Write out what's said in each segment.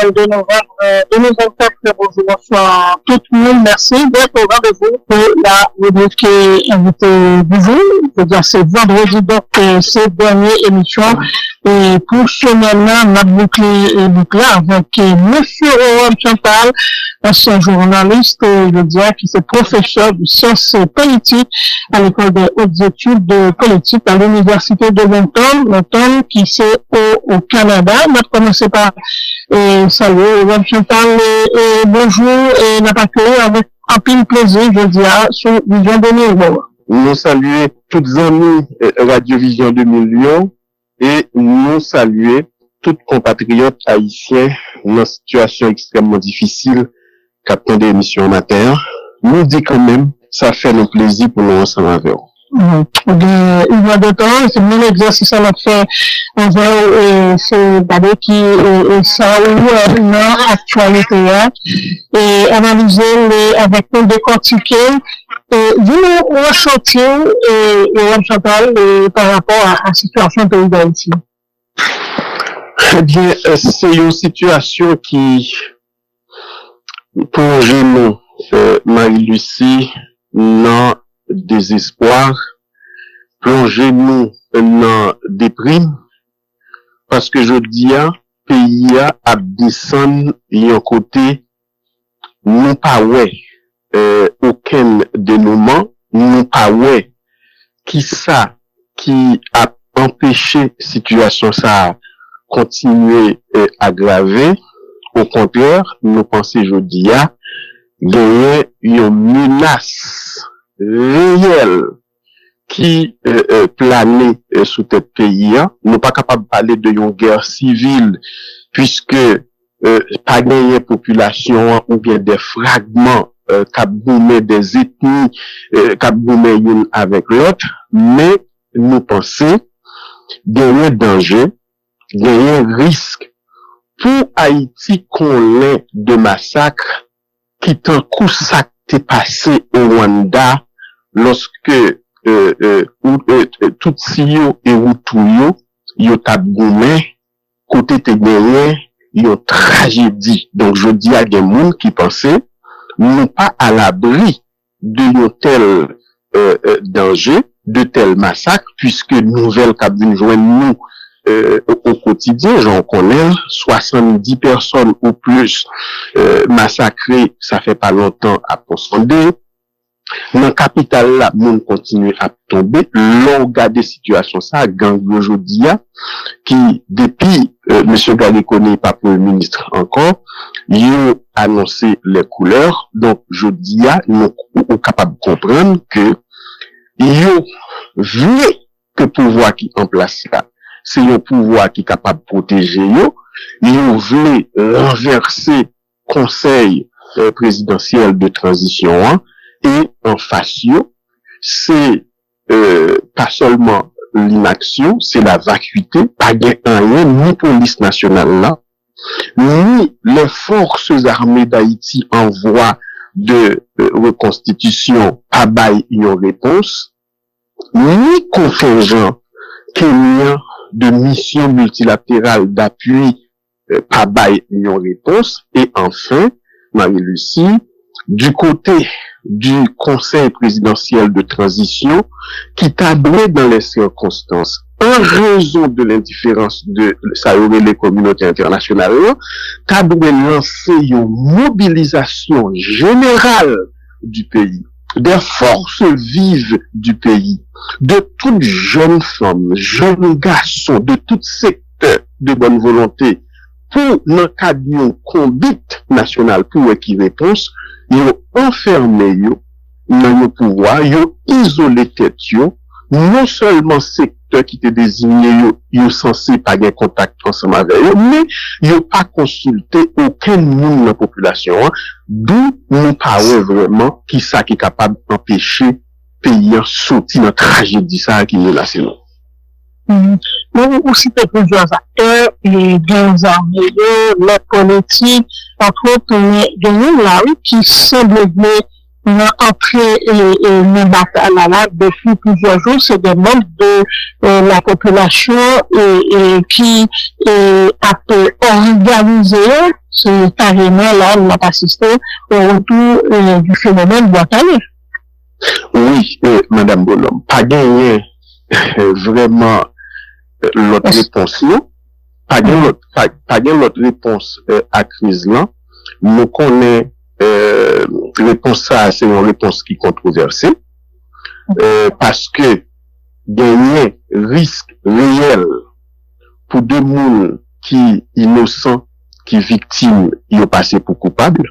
22 novembre 2024. Bonjour, bonsoir tout le monde. Merci d'être au rendez-vous pour la rubrique invité du jour. C'est-à-dire c'est vendredi, donc cette dernière émission. Et pour ce moment, on a bouclé avec Monsieur Owen Chantal, ancien journaliste, je dirais qui est professeur de sciences politiques à l'école des hautes études de politique à l'université de Moncton, qui c'est au Canada. On va commencer par saluer Owen Chantal et bonjour et n'a pas que avec un pile plaisir, je dirais, sur Vision 2000. Nous saluons toutes les amis Radio Vision 2000 et nous saluons tous compatriotes haïtiens dans une situation extrêmement difficile qu'attend des émissions matin. Nous dit quand même, ça fait le plaisir pour nous ensemble avec vous. Il y a de temps, c'est mon exercice à la fait envers c'est d'aller qui ça ou dans l'actualité et analyser les avec nous décortiquer vous ressentir et Chantal par rapport à la situation du pays d'Haïti. Eh bien, c'est une situation qui plonge nous, Marie-Lucie, dans désespoir, plonger nous dans déprime, parce que je dis, pays a descendre et en côté, non pas ouais, aucun dénouement, non pas ouais, qui a empêché situation ça continuer aggraver. Au contraire, nous pensons jeudi gagner une menace réelle qui planait sous tête pays. Nous pas capable de parler de une guerre civile puisque pas gagner population ou bien des fragments kaboumer des ethnies kaboumer une avec l'autre, mais nous pensons gagner danger, gagner risque pour Haïti qu'on l'ait de massacre qui tant coup ça t'est passé au Rwanda lorsque tout siyo et Hutuyo yo tabgoumé côté te gagné yo tragédie. Donc je dis à des gens qui pensaient non pas à l'abri de tel danger, de tel massacre, puisque nouvelle cabine joignent nous au quotidien, j'en connais 70 personnes ou plus massacrées, ça fait pas longtemps à Ponsondé. Dans la capitale là, monde continue à tomber. L'on regarde des situations ça, gang aujourd'hui, qui depuis monsieur Galiko n'est pas premier ministre encore, il a annoncé les couleurs. Donc jeudi, nous sommes capables de comprendre que il veut que pouvoir qui en place là, c'est un pouvoir qui est capable de protéger yo. Il veut renverser conseil présidentiel de transition et en face c'est pas seulement l'inaction, c'est la vacuité, pas de rien ni police nationale là, ni les forces armées d'Haïti en voie de reconstitution à bail une réponse, ni contingent kenyan de mission multilatérale d'appui pas bail une réponse, et enfin, Marie-Lucie, du côté du Conseil présidentiel de transition, qui tablerait dans les circonstances, en raison de l'indifférence de les communautés internationales, tablerait lancer une mobilisation générale du pays, des forces vives du pays, de toutes jeunes femmes, jeunes garçons, de tout secteur de bonne volonté, pour dans cadre d'une conduite nationale pour qui réponse, ils enfermé dans le pouvoir, ils isolé tête non seulement secteur qui était désigné, ils censé pas avoir contact ensemble avec eux, mais ils pas consulté aucun monde de la population, d'où nous parlons vraiment qui ça qui est capable d'empêcher pays sortir dans tragédie ça qui menace nous. Vous citez plusieurs acteurs, les grands armées, les politiques, entre autres, les là qui semblent entrer dans bataille là depuis plusieurs jours, c'est des membres de la population et qui a organisé c'est carrément là, on a assisté au retour du phénomène boîte à lettres. Oui, Madame Bonhomme, pas gagné vraiment l'autre réponse, non? Pas gagné l'autre réponse à crise là. Nous connaissons réponse ça, c'est une réponse qui est controversée. Parce que gagner risque réel pour deux monde qui innocents, qui victimes, ils ont passé pour coupables.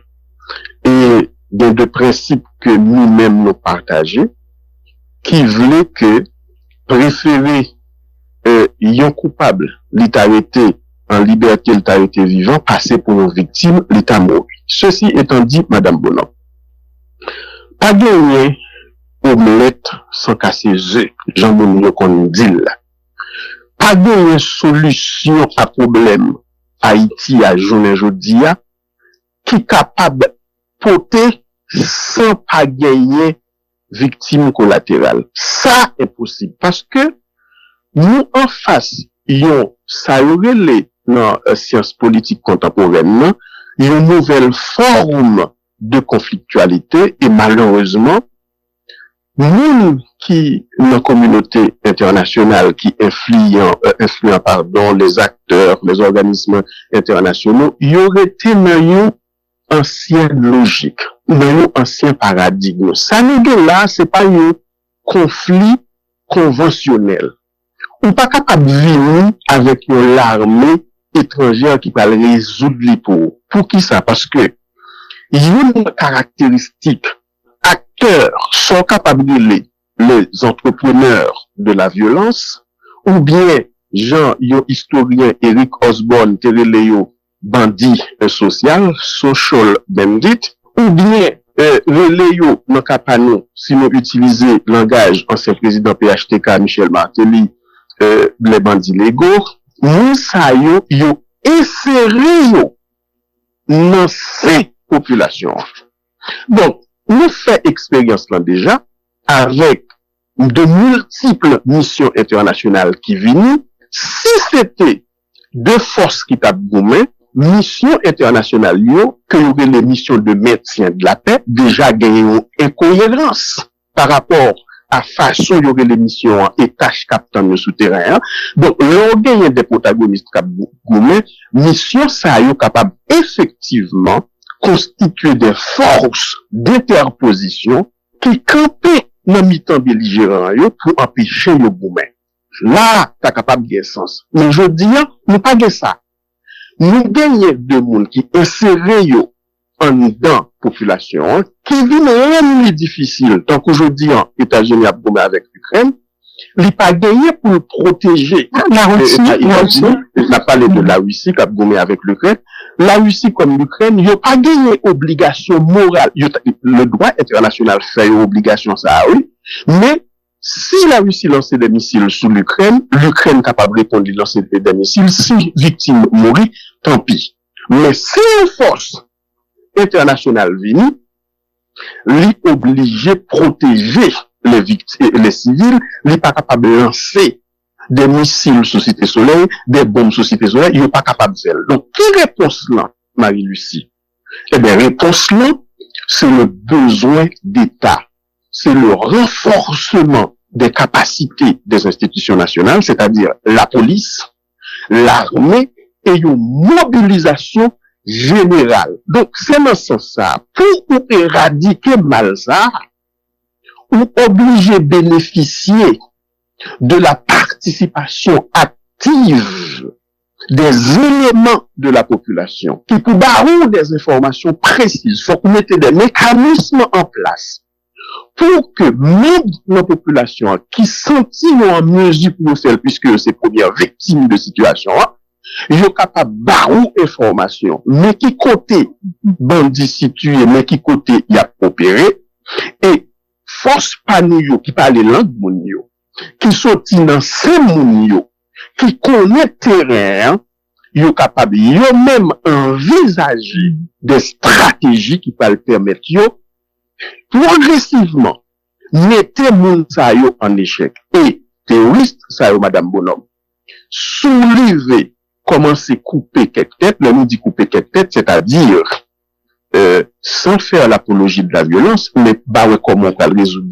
Et il y a des principes que nous-mêmes nous partageons, qui voulaient que préférer yon coupable, l'état été en liberté, l'état été vivant, passer pour une victime, l'état mort. Ceci étant dit, Madame Bonhomme, pas gagner omelette sans casser œufs, Jean Bonhomme qu'on dit là. Pas gagner solution à problème Haïti à journée jodia, qui est capable de porter sans pas gagner victime collatérale. Ça est possible parce que nous en face, yon ça aurait les dans sciences politiques contemporaines, une nouvelle forme de conflictualité et malheureusement, nous qui dans la communauté internationale qui influent les acteurs, les organismes internationaux, il y aurait été une ancienne logique, un ancien paradigme. Ça nous dit là, c'est pas un conflit conventionnel. On pas capable de vivre avec une armée étrangère qui va résoudre les pour qui ça? Parce que il y a une caractéristique. Acteurs sont capables de les entrepreneurs de la violence, ou bien Jean, historien Eric Osborne, Téléléo, bandit social, social bandit, ou bien Reléo, non capano, si nous utilisons le langage ancien président PHTK Michel Martelly, les bandits légaux, nous ça yo inséré dans ces populations. Donc, nous faisons expérience là déjà avec de multiples missions internationales qui viennent. Si c'était deux forces qui tapent gourmet, mission internationale que y aurait les missions de maintien de la paix, déjà gagné une incohérence par rapport à façon y aurait les missions et tâches captant le souterrain. Donc, l'on gagne des protagonistes cap gourmet, mission ça y est capable effectivement constituer des forces d'interposition qui campaient dans mi-temps belligérant pour empêcher le gourmet. Là, t'as capable de sens. Mais je dis, nous pas de ça. Nous gagnons de monde qui inséré en dedans population, qui vit rien difficile. Tant qu'aujourd'hui, en États-Unis a gourmet avec l'Ukraine, il pas gagné pour le protéger. La Russie, on a parlé de la Russie qui a gommé avec l'Ukraine. La Russie comme l'Ukraine, il n'y a pas gagné obligation morale. Le droit international fait une obligation, ça oui. Mais si la Russie lance des missiles sur l'Ukraine, l'Ukraine est capable de répondre de lancer des missiles. Si victime mourit, tant pis. Mais si une force internationale vient, l'est obligé de protéger les victimes, les civils, il n'est pas capable de lancer des missiles Société Soleil, des bombes Société Soleil, il n'est pas capable de faire. Donc, quelle réponse là, Marie-Lucie? Eh bien, réponse là, c'est le besoin d'État. C'est le renforcement des capacités des institutions nationales, c'est-à-dire la police, l'armée et une mobilisation générale. Donc, c'est dans ce sens-là, pour éradiquer mal ça, ou obligé de bénéficier de la participation active des éléments de la population qui pour barrer des informations précises, faut qu'on mette des mécanismes en place pour que même la population qui sentit en mesure pour faire puisque c'est première victime de situation, ils sont capables de barrer information, mais qui côté bandit situé, mais qui côté y a opéré et force pa nou yo qui parle langue moun yo, qui sorti dans ces moun yo, qui connaît terrain, yo capable yo même envisager des stratégies qui peuvent permettre yo progressivement mettre moun sa yo en échec et terroriste sa yo Madame Bonhomme soulever commencer à couper quelques têtes. Là, nous dit couper quelques têtes, c'est-à-dire sans faire l'apologie de la violence, mais bah ouais, comment on peut le résoudre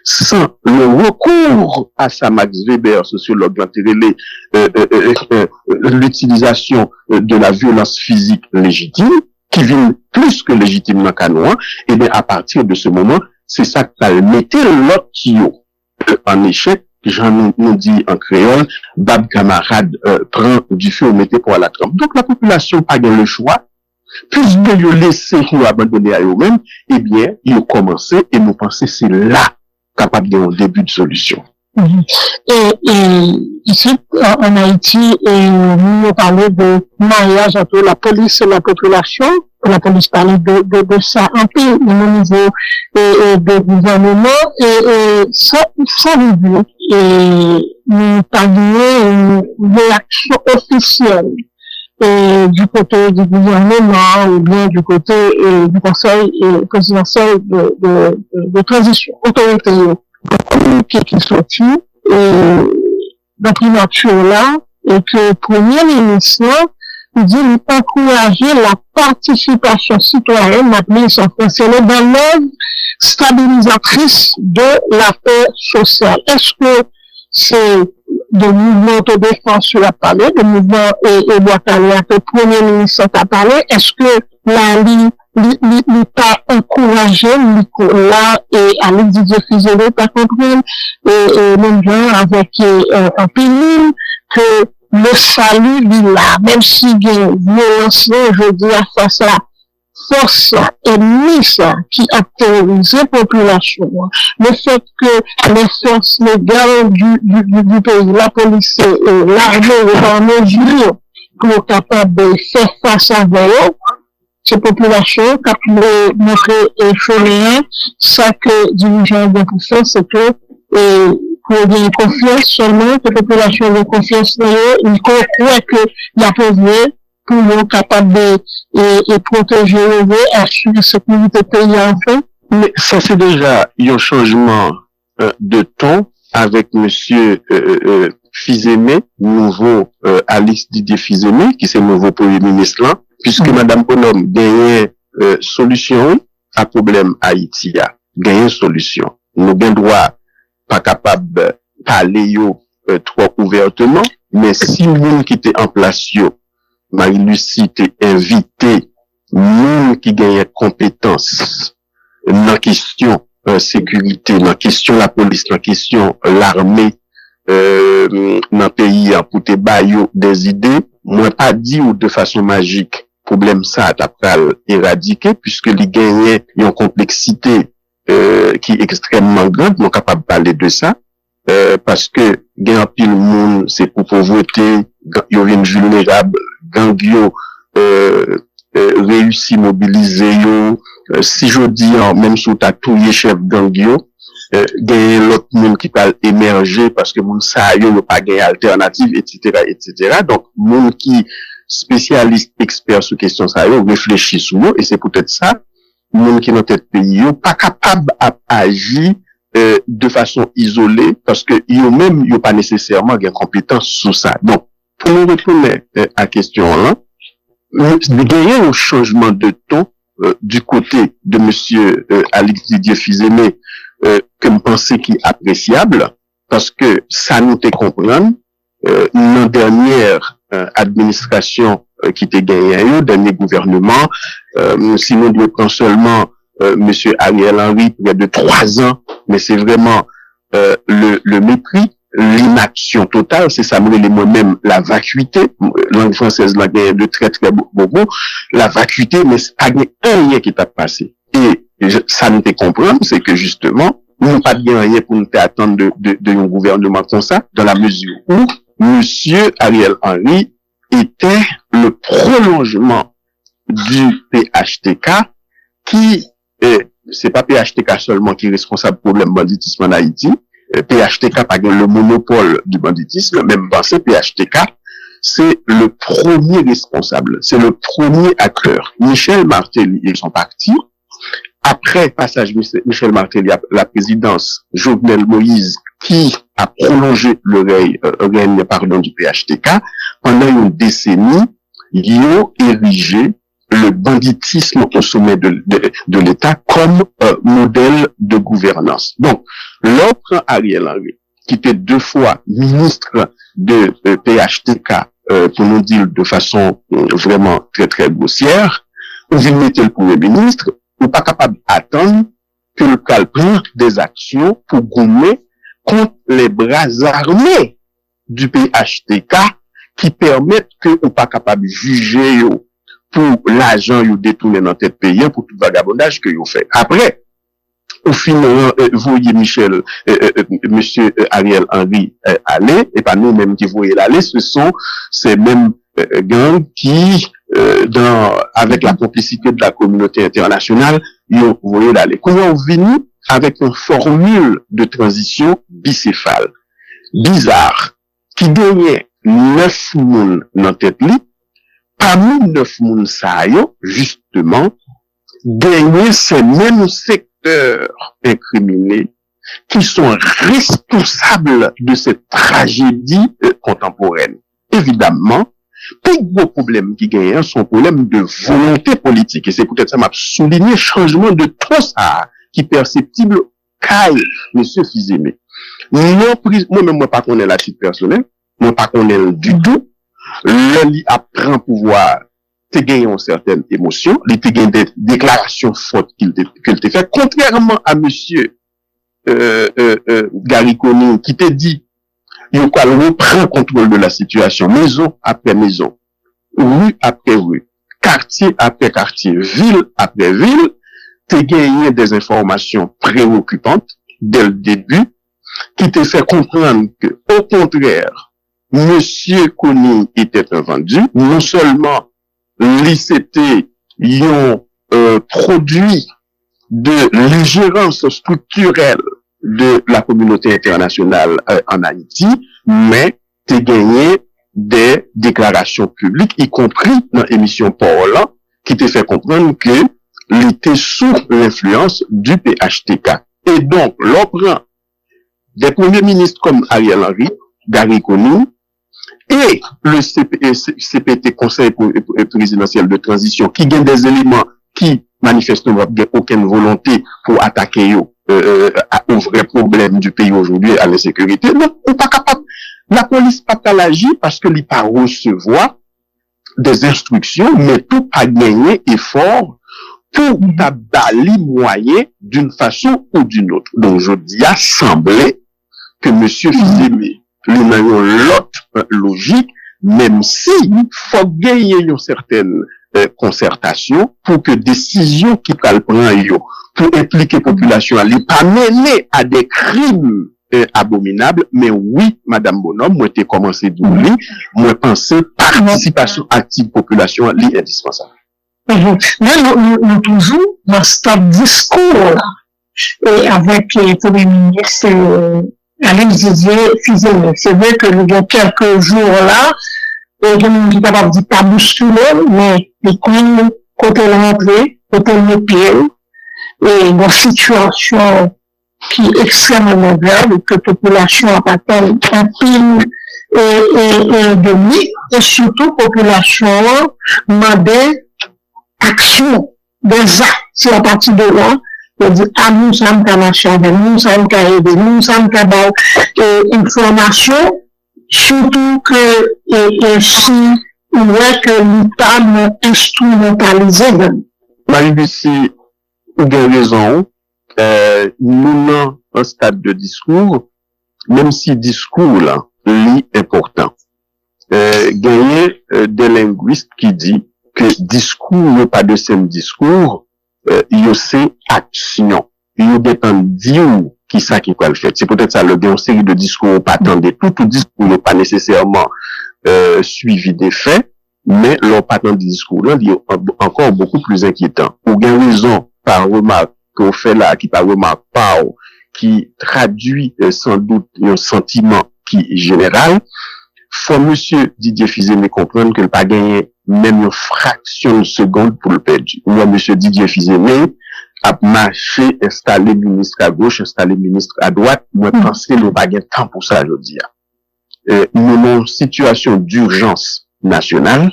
sans le recours à sa Max Weber, sociologue, l'utilisation de la violence physique légitime, qui vient plus que légitime dans le canon, et bien à partir de ce moment, c'est ça que ça mettait l'autre tuyau en échec. Jean nous dit en créole, Bab camarade prend du feu au mettez pour la trempe. Donc la population n'a pas le choix. Plus de les laisser ou abandonner à eux-mêmes, eh bien, ils ont commencé et nous pensons que c'est là capable d'un début de solution. Et ici, en Haïti, nous parlons de mariage entre la police et la population. La police parlait de ça un peu au niveau de gouvernement et ça veut dire nous parlions une réaction officielle du côté du gouvernement ou bien du côté du conseil présidentiel de transition autoritaire. Qui est sorti dans primature là et que premier ministre il dit encourager la participation citoyenne l'administration française dans l'œuvre stabilisatrice de la paix sociale. Est-ce que c'est de mouvement de défense sur la parlé, de mouvement et Bois-Calais que le premier ministre a parlé? Est-ce que l'État encouragé Nicolas et Alex Didier Fizélé par comprendre et même genre avec un pays que le salut il là, même si il y a violence aujourd'hui face à force ennemie qui a terrorisé la population, le fait que les forces légales du pays, la police et l'armée sont en mesure pour capable de faire face à eux, ces populations, qui ont montré chemin, ça que dirigeants vont pour faire, c'est que, pour avoir confiance seulement, que la population ait confiance dans eux, ils croient que la pauvreté, pour être capable de protéger eux, assurer la sécurité pays enfin. Mais ça, c'est déjà un changement de ton avec monsieur Fizémé, nouveau Alex Didier Fizémé, qui c'est le nouveau premier ministre là, puisque Madame Bonhomme gagne solution à problème Haïti, gagne solution. Nous avons droit pas capable de parler trop ouvertement, mais si vous qui était en place Marie-Lucie t'est invité, nous qui gagne compétence dans la question sécurité, dans la question la police, dans la question l'armée, dans le pays pour te bailler des idées, moi pas dit ou de façon magique problème ça t'a pas éradiqué puisque les gagnent une complexité qui est extrêmement grande, nous capable de parler de ça parce que gain pile monde c'est pour pauvreté, il y a une vulnérable, gang réussi mobiliser si je dis même si t'as tous les chefs gang gagner l'autre monde qui peut émerger parce que moun sa yo pas gagner alternative etc. Donc monde qui spécialiste expert sur question ça yo réfléchit sur et c'est peut-être ça monde qui dans tête pays yo pas capable d'agir de façon isolée parce que yo même yo pas nécessairement gain compétence sur ça. Donc pour nous retourner à la question là, gagner un changement de ton du côté de monsieur Alex Didier Fizémé que me pensais qui est appréciable parce que ça nous te comprendre dans dernière administration qui te gagné dernier gouvernement sinon nous prend seulement monsieur Ariel Henry près de 3 ans mais c'est vraiment le mépris, l'inaction totale, c'est ça moi-même la vacuité, langue française la gagne de très très beaucoup, la vacuité mais pas rien qui t'a passé et ça nous te comprendre c'est que justement nous pas bien rien pour nous attendre de un gouvernement comme ça dans la mesure où monsieur Ariel Henry était le prolongement du PHTK qui c'est pas PHTK seulement qui est responsable du problème banditisme en Haïti. PHTK pas le monopole du banditisme, même pensez PHTK, c'est le premier responsable, c'est le premier acteur. Michel Martelly, ils sont partis. Après passage Michel Martelly à la présidence, Jovenel Moïse, qui a prolongé le règne du PHTK, pendant une décennie, ils ont érigé le banditisme au sommet de l'État comme modèle de gouvernance. Donc, l'autre Ariel Henry, qui était 2 fois ministre de PHTK, pour nous dire de façon vraiment très très grossière, où il mettait le premier ministre, ou pas capable d'attendre que le CAL prenne des actions pour gommer contre les bras armés du PHTK qui permettent que ou pas capable de juger pour l'argent yo détourné dans tête payant pour tout vagabondage que yo fait. Après, au final, vous voyez Michel, monsieur Ariel Henry aller, et pas nous-mêmes qui voyons l'aller, ce sont ces mêmes gangs qui, avec la complicité de la communauté internationale, vous voyez l'aller. Comment on vient avec une formule de transition bicéphale, bizarre, qui gagnait 9 moun dans tête li, parmi 9 moun sa yo, justement, gagner ces mêmes secteurs incriminés qui sont responsables de cette tragédie contemporaine. Évidemment, tout gros problème qui gagne sont problème de volonté politique. Et c'est peut-être ça m'a souligné changement de trop ça qui est perceptible caille monsieur Fils-Aimé. Moi-même, moi pas connais la titre personnelle, moi pas connais du tout. L'homme apprend pouvoir te gagner une certaine émotion, il te gagne des déclarations fortes qu'il te fait, contrairement à monsieur Gary Coney qui te dit il reprend contrôle de la situation, maison après maison, rue après rue, quartier après quartier, ville après ville, te gagné des informations préoccupantes dès le début qui te fait comprendre que, au contraire, monsieur Coney était un vendu, non seulement l'ICT y ont produit de l'ingérence structurelle de la communauté internationale en Haïti, mais t'es gagné des déclarations publiques, y compris dans l'émission Paola, qui te fait comprendre que l'était sous l'influence du PHTK. Et donc, l'on prend des premiers ministres comme Ariel Henry, Gary Coney, et le CPT, Conseil présidentiel de transition, qui gagne des éléments qui manifestement n'ont aucune volonté pour attaquer au vrai problème du pays aujourd'hui, à l'insécurité. Non, on n'est pas capable. La police pas qu'à l'agir parce que il pas recevoir des instructions, mais tout a gagné effort pour bali moyen d'une façon ou d'une autre. Donc, je dis à sembler que monsieur Fils-Aimé, nous avons l'autre logique, même si faut gagner une certaine concertation pour que décision qui prend pour impliquer population, elle n'est pas menée à des crimes abominables, mais oui, Madame Bonhomme, moi, t'ai commencé d'oublier, moi, penser participation active population, est indispensable. Mais nous toujours dans ce discours, et avec le Premier ministre, Alain Didier Fils-Aimé. C'est vrai que nous avons quelques jours là, et nous ne sommes pas dit pas bousculer, mais les coins, côté l'entrée, côté le pied, et une situation qui est extrêmement grave, et que la population a pas un pile de nuit, et surtout la population demandait action, des actes, c'est à partir de là, on dit, ah, nous sommes qu'à marcher avec nous sommes qu'à aider, nous sommes qu'à avoir information, surtout que, si, on voit que l'État nous instrumentalisé. Marie-Lucie, vous avez raison, nous avons un stade de discours, même si discours là, est important. Gagner des linguistes qui disent que discours n'est pas de ce discours, il y a ces actions. Il y a des temps dire qui ça qui peut le faire. C'est peut-être ça le bien, une série de discours pas attendre tout discours n'est pas nécessairement suivi des faits, mais leur pas attendre discours là, il est encore beaucoup plus inquiétant. Ou bien raison par remarque qu'on fait là, qui par remarque pas, qui traduit sans doute un sentiment qui est général. Faut monsieur Didier Fils-Aimé comprendre qu'il n'a pas gagné même une fraction de seconde pour le perdre. Moi, monsieur Didier Fils-Aimé a marché, installé ministre à gauche, installé ministre à droite. Moi, pensez, le pas gagné temps pour ça, je dis. nous avons une situation d'urgence nationale.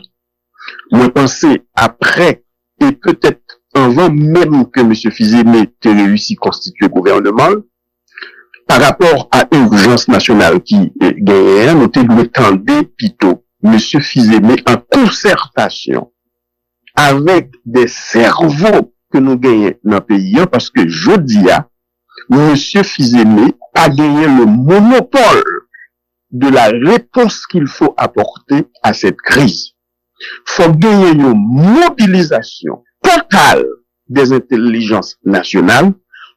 Moi, pensais après, et peut-être avant même que M. Fils-Aimé ait réussi à constituer le gouvernement, par rapport à l'urgence nationale qui est gagnée, nous devons tendre plutôt M. Fils-Aimé en concertation avec des cerveaux que nous gagnons dans le pays, parce que je dis à M. Fils-Aimé a gagné le monopole de la réponse qu'il faut apporter à cette crise. Faut gagner une mobilisation totale des intelligences nationales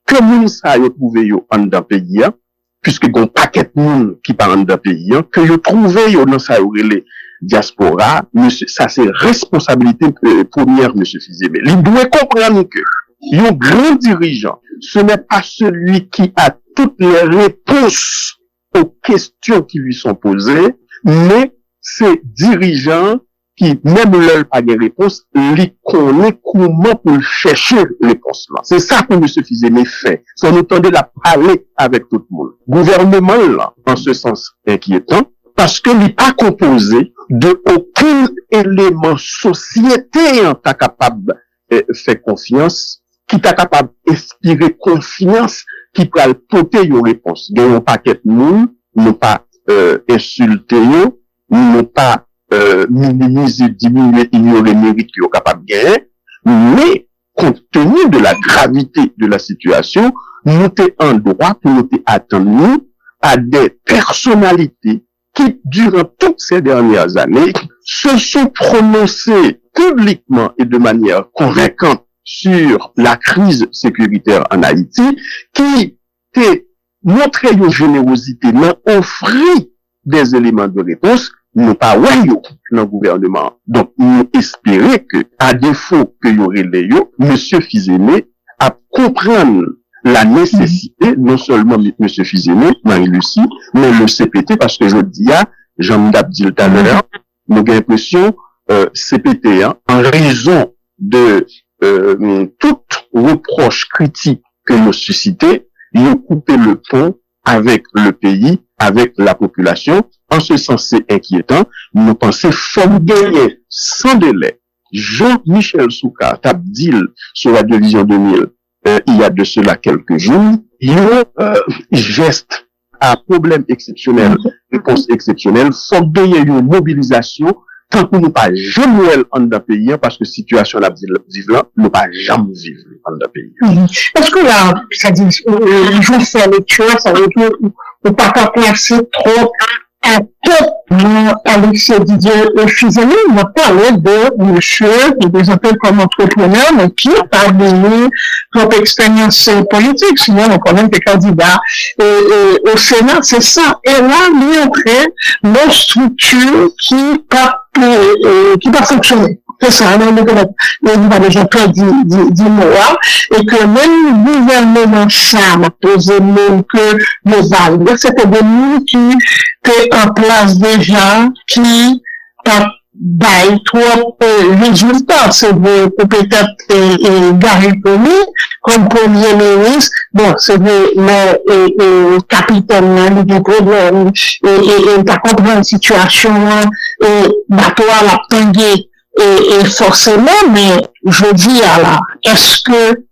que nous savons trouver en dans le pays, puisque il y a un paquet de monde qui parle dans le pays, que vous trouvez dans sa diaspora, monsieur, ça c'est responsabilité première, monsieur Fils-Aimé. Il doit comprendre que un grand dirigeant, ce n'est pas celui qui a toutes les réponses aux questions qui lui sont posées, mais c'est dirigeant qui, même leur pas de réponse, lui connaît comment pour chercher réponse là. C'est ça que M. Fils-Aimé fait. Sans nous tendre la parler avec tout le monde. Gouvernement là, en ce sens inquiétant, parce que n'est pas composé de aucun élément société en ta capable faire confiance, qui t'a capable d'inspirer confiance, qui peut porter une réponse. Il y a un paquet de monde, non pas insulter, non pas minimiser, diminuer, ignorer les mérites qu'ils sont capables de gagner, mais compte tenu de la gravité de la situation, nous sommes en droit pour nous attendre à des personnalités qui, durant toutes ces dernières années, se sont prononcées publiquement et de manière convaincante sur la crise sécuritaire en Haïti, qui t'ont montré une générosité, mais offert des éléments de réponse, nous pas dans le gouvernement. Donc, nous espérons que, à défaut que y aurait les monsieur Fils-Aimé a comprendre la nécessité, non seulement monsieur Fils-Aimé, Marie-Lucie, mais le CPT, parce que je dis, Jean-Mdap dit tout à l'heure, nous avons l'impression, CPT, en raison de toute reproche critique que nous suscitons, ils ont coupé le pont avec le pays, avec la population. En ce sens, c'est inquiétant. Nous pensons faut gagner sans délai. Jean-Michel Souka, Tabdil, sur la division 2000, il y a de cela quelques jours, il y a geste à problème exceptionnel, réponse exceptionnelle, faut gagner une mobilisation tant que nous pas jamais en d'un pays, parce que situation la vivant, nous pas jamais vivre en d'un pays. Est-ce que là, ça dit, je vais faire lecture, ça veut dire, on pas placer trop à tout Alexis Didier Fils-Aimé, on va parler de monsieur qui est appelé comme entrepreneur, mais qui n'a pas donné propre expérience politique, sinon on connaît des candidats au Sénat, c'est ça. Et là, lui, on crée une structure qui va fonctionner. C'est ça, on va déjà pas dire moi, et que même le gouvernement ça m'a posé même que le Val, c'était des gens qui étaient en place déjà, qui bail trop résultats. C'est peut-être Gary Comey comme premier ministre. Bon, c'est le capitaine du problème et t'as compris la situation et bateau à la tanguée et forcément, mais je dis alors, est-ce que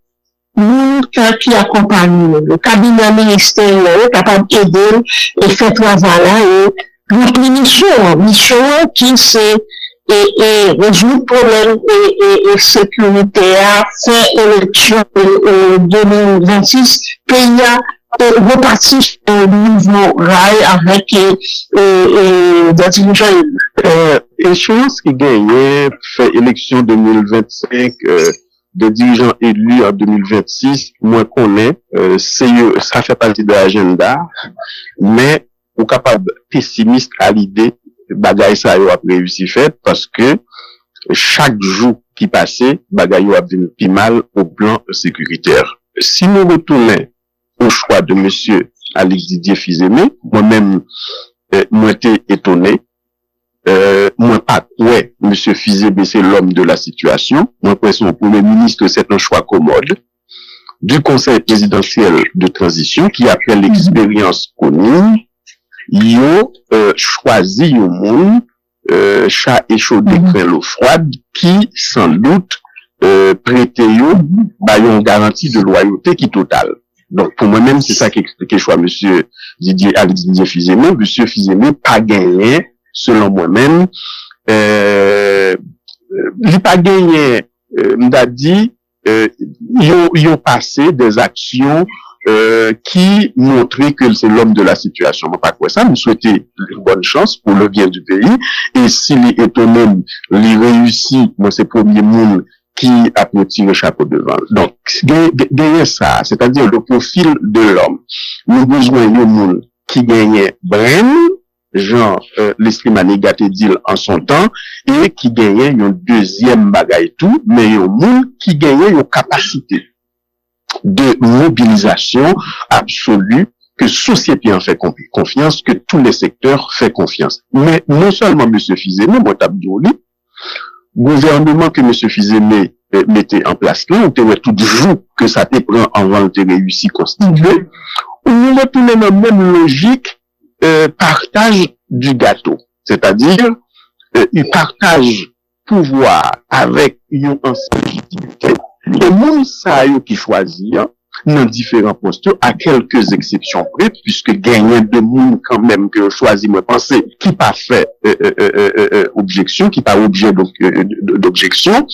nous qui accompagnons le cabinet ministériel capable d'aider et faire travail et notre mission qui c'est et résoudre problème et sécurité à faire élection 2026 pays reparti au nouveau rail avec des dirigeants. Échéance qui gagnait fait élection 2025 de dirigeants élus en 2026, moi connais, ça fait partie de l'agenda, mais on capable pessimiste à l'idée bagay ça a réussi fait parce que chaque jour qui passait bagay a devenu plus mal au plan sécuritaire. Si nous retournons au choix de monsieur Alex Didier Fils-Aimé, moi-même moi été étonné, moi pas ouais monsieur Fils-Aimé c'est l'homme de la situation, moi pense au premier ministre c'est un choix commode du conseil présidentiel de transition qui après l'expérience connue yo choisi un monde chat échaudé craint l'eau froide qui sans doute prêté yo ba une garantie de loyauté qui totale. Donc pour moi-même c'est ça qui explique choix monsieur Didier Fils-Aimé. Monsieur Fils-Aimé pas gagné selon moi-même il pas gagné m'da dit yo passé des actions qui montrait que c'est l'homme de la situation. Moi, pas quoi ça, nous souhaiter une bonne chance pour le bien du pays. Et s'il est autonome, il réussit, moi, c'est le premier monde qui a tiré le chapeau devant. Donc, gagner ça, c'est-à-dire le profil de l'homme. Nous avons besoin d'un monde qui gagne brain, genre, l'Eslimani gâté deal en son temps, et qui gagne une deuxième bagaille tout, mais un monde qui gagne une capacité de mobilisation absolue, que société en fait confiance, que tous les secteurs fait confiance. Mais non seulement M. Fils-Aimé, moi Tabdouli, gouvernement que M. Fils-Aimé mettait en place là, on te voit tout jour que ça te prend avant de réussir constituer, on retourne dans la même logique, partage du gâteau. C'est-à-dire, il partage pouvoir avec une ancienneté. Et moun sa yo qui choisit, dans différents postes, à quelques exceptions près, puisque gagner de moun quand même que choisit, moi, penser, qui pas fait, objection, qui pas objet d'objection.